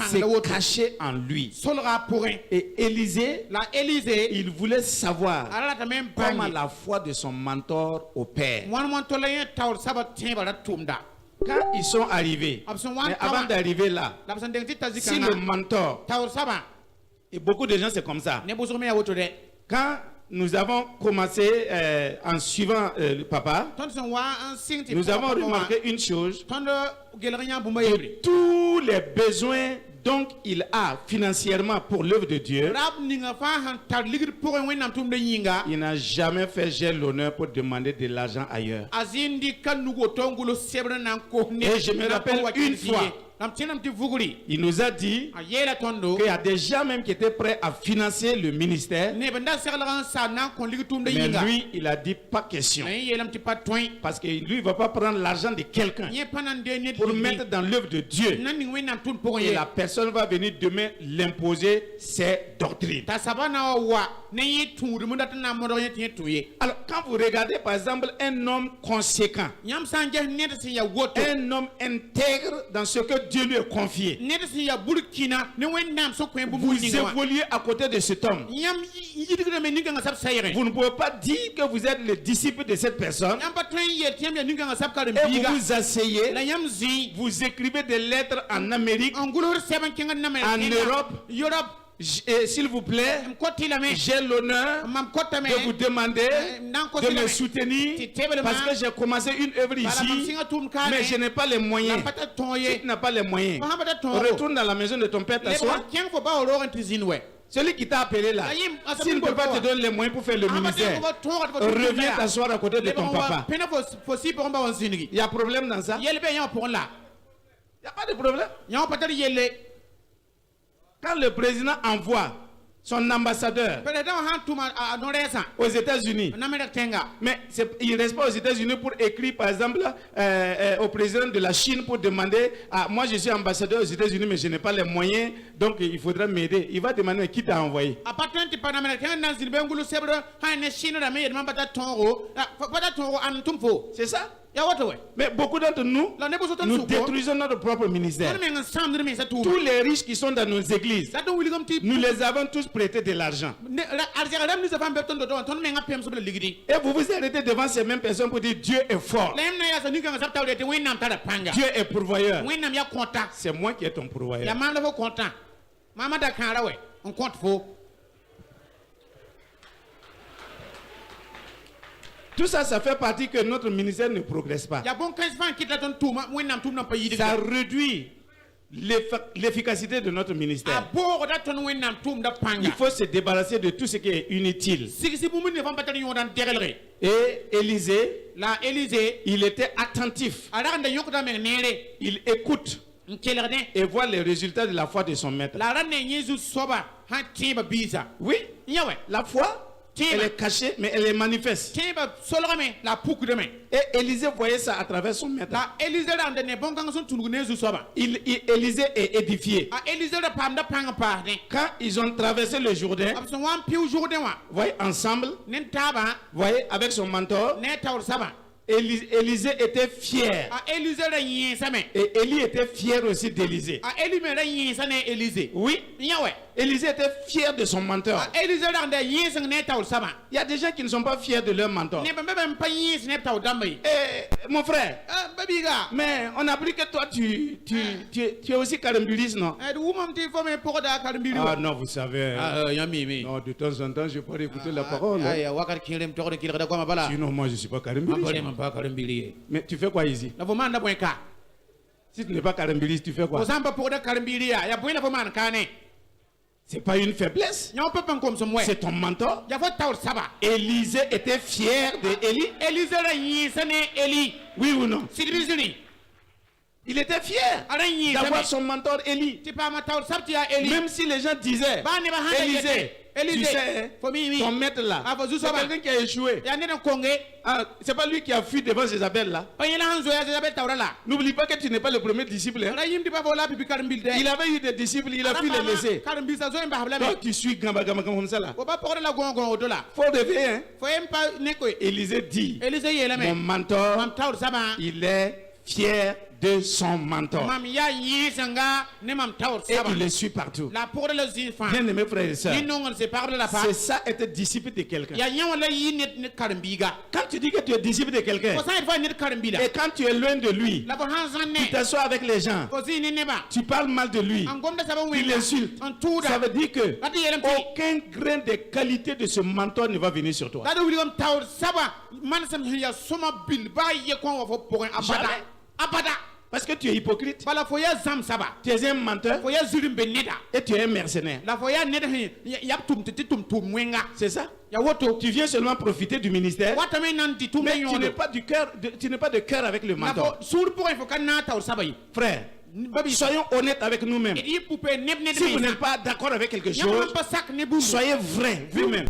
Speaker 1: C'est caché en lui. Et Élisée, il voulait savoir comment la foi de son mentor opère. Quand ils sont arrivés, mais avant d'arriver là, si le mentor, et beaucoup de gens c'est comme ça, quand nous avons commencé en suivant le papa, nous avons remarqué une chose, que tous les besoins donc il a financièrement pour l'œuvre de Dieu, il n'a jamais fait j'ai l'honneur pour demander de l'argent ailleurs. Et je me rappelle une fois, il nous a dit qu'il y a des gens même qui étaient prêts à financer le ministère. Mais lui, il a dit pas question. Parce que lui, il ne va pas prendre l'argent de quelqu'un pour mettre dans l'œuvre de Dieu. Et la personne va venir demain l'imposer ses doctrines. Alors, quand vous regardez par exemple un homme conséquent, un homme intègre dans ce que Dieu lui a confié, vous évoluez à côté de cet homme. Vous ne pouvez pas dire que vous êtes le disciple de cette personne et vous vous asseyez, vous écrivez des lettres en Amérique, en Europe. S'il vous plaît, j'ai l'honneur de vous demander de me soutenir parce que j'ai commencé une œuvre ici, mais je n'ai pas les moyens. Si tu n'as pas les moyens, retourne dans la maison de ton père, t'assois. Celui qui t'a appelé là, s'il ne peut pas te donner les moyens pour faire le ministère, reviens t'asseoir à côté de ton papa. Il y a problème dans ça? Il n'y a pas de problème. Quand le président envoie son ambassadeur aux États-Unis, mais il ne reste pas aux États-Unis pour écrire par exemple au président de la Chine pour demander moi je suis ambassadeur aux États-Unis mais je n'ai pas les moyens donc il faudra m'aider. Il va demander qui t'a envoyé. C'est ça? Mais beaucoup d'entre nous, nous détruisons notre propre ministère. Tous les riches qui sont dans nos églises, nous les avons tous prêté de l'argent. Et vous vous arrêtez devant ces mêmes personnes pour dire Dieu est fort. Dieu est pourvoyeur. C'est moi qui est ton pourvoyeur. Tout ça, ça fait partie que notre ministère ne progresse pas. Ça réduit l'efficacité de notre ministère. Il faut se débarrasser de tout ce qui est inutile. Et Élisée, il était attentif. Il écoute et voit les résultats de la foi de son maître. Oui, la foi Elle est cachée, mais elle est manifeste.
Speaker 2: Tiba solorame la pouku de main.
Speaker 1: Et Élisée voyait ça à travers son maître.
Speaker 2: La Élisée rande ne bon gang son tunugune zu soba.
Speaker 1: Élisée est édifié.
Speaker 2: A Élisée de pamda panga pa ne.
Speaker 1: Quand ils ont traversé le Jourdain,
Speaker 2: Abson wan piu Jourdain wa.
Speaker 1: voyez, ensemble,
Speaker 2: Nen taba
Speaker 1: voyez, avec son mentor,
Speaker 2: ne taur saba.
Speaker 1: Élisée était fier.
Speaker 2: A Élisée de yin same.
Speaker 1: Et Élie était fier aussi d'Élisée.
Speaker 2: A Élie me yin sane Élisée.
Speaker 1: Oui,
Speaker 2: Yawe.
Speaker 1: Élisée était fier de son mentor.
Speaker 2: A Élisée rande yin sang ne taur saba.
Speaker 1: Il y a des gens qui ne sont pas fiers de leur mentor.
Speaker 2: Ne bembe pa yin ne taur dambai.
Speaker 1: Mon frère,
Speaker 2: Babiga.
Speaker 1: mais on a appris que toi, tu es aussi carambuliste, non?
Speaker 2: Du woman ti fo me pour da kalmbiri.
Speaker 1: Ah non, vous savez.
Speaker 2: Yami.
Speaker 1: Non, de temps en temps, je peux écouter la parole.
Speaker 2: Ay wakar kirem to ko kirada ko mabala.
Speaker 1: Sinon, moi, je ne suis pas carambuliste.
Speaker 2: Pas kalmbiri.
Speaker 1: Mais tu fais quoi ici?
Speaker 2: La vomanda point ka.
Speaker 1: Si tu n'es pas carambuliste, tu fais quoi?
Speaker 2: Ozamba pour da kalmbiri ya point la vomanda kane.
Speaker 1: C'est pas une faiblesse.
Speaker 2: Nyon peut pas comme son moué.
Speaker 1: C'est ton mentor.
Speaker 2: Ya faut taur saba.
Speaker 1: Élisée était fier d'Élie.
Speaker 2: Élisée la yin sane Élie.
Speaker 1: Oui ou non?
Speaker 2: Sidrizini.
Speaker 1: Il était fier d'avoir son mentor Élie.
Speaker 2: Tu pas ma taur sabti ya Élie.
Speaker 1: Même si les gens disaient, Élisée, tu sais, ton maître là, c'est quelqu'un qui a échoué. C'est pas lui qui a fui devant Jézabel là. N'oublie pas que tu n'es pas le premier disciple. Hein. Il avait eu des disciples, il a pu les laisser. Toi qui suis gamba comme ça là. Faut deviner. Hein. Élisée dit, mon mentor, il est fier de son mentor. Et il le suit partout. Bien aimé frères et sœurs, c'est ça être disciple de quelqu'un. Quand tu dis que tu es disciple de quelqu'un, et quand tu es loin de lui, tu t'assois avec les gens, tu parles mal de lui, tu l'insultes, ça veut dire que aucun grain de qualité de ce mentor ne va venir sur toi. Jamais. Parce que tu es hypocrite. Tu es un menteur. Et tu es un mercenaire. C'est ça. Tu viens seulement profiter du ministère. Mais tu n'es pas de cœur avec le mentor. Frère, soyons honnêtes avec nous-mêmes. Si vous n'êtes pas d'accord avec quelque chose, soyez vrai vous-même.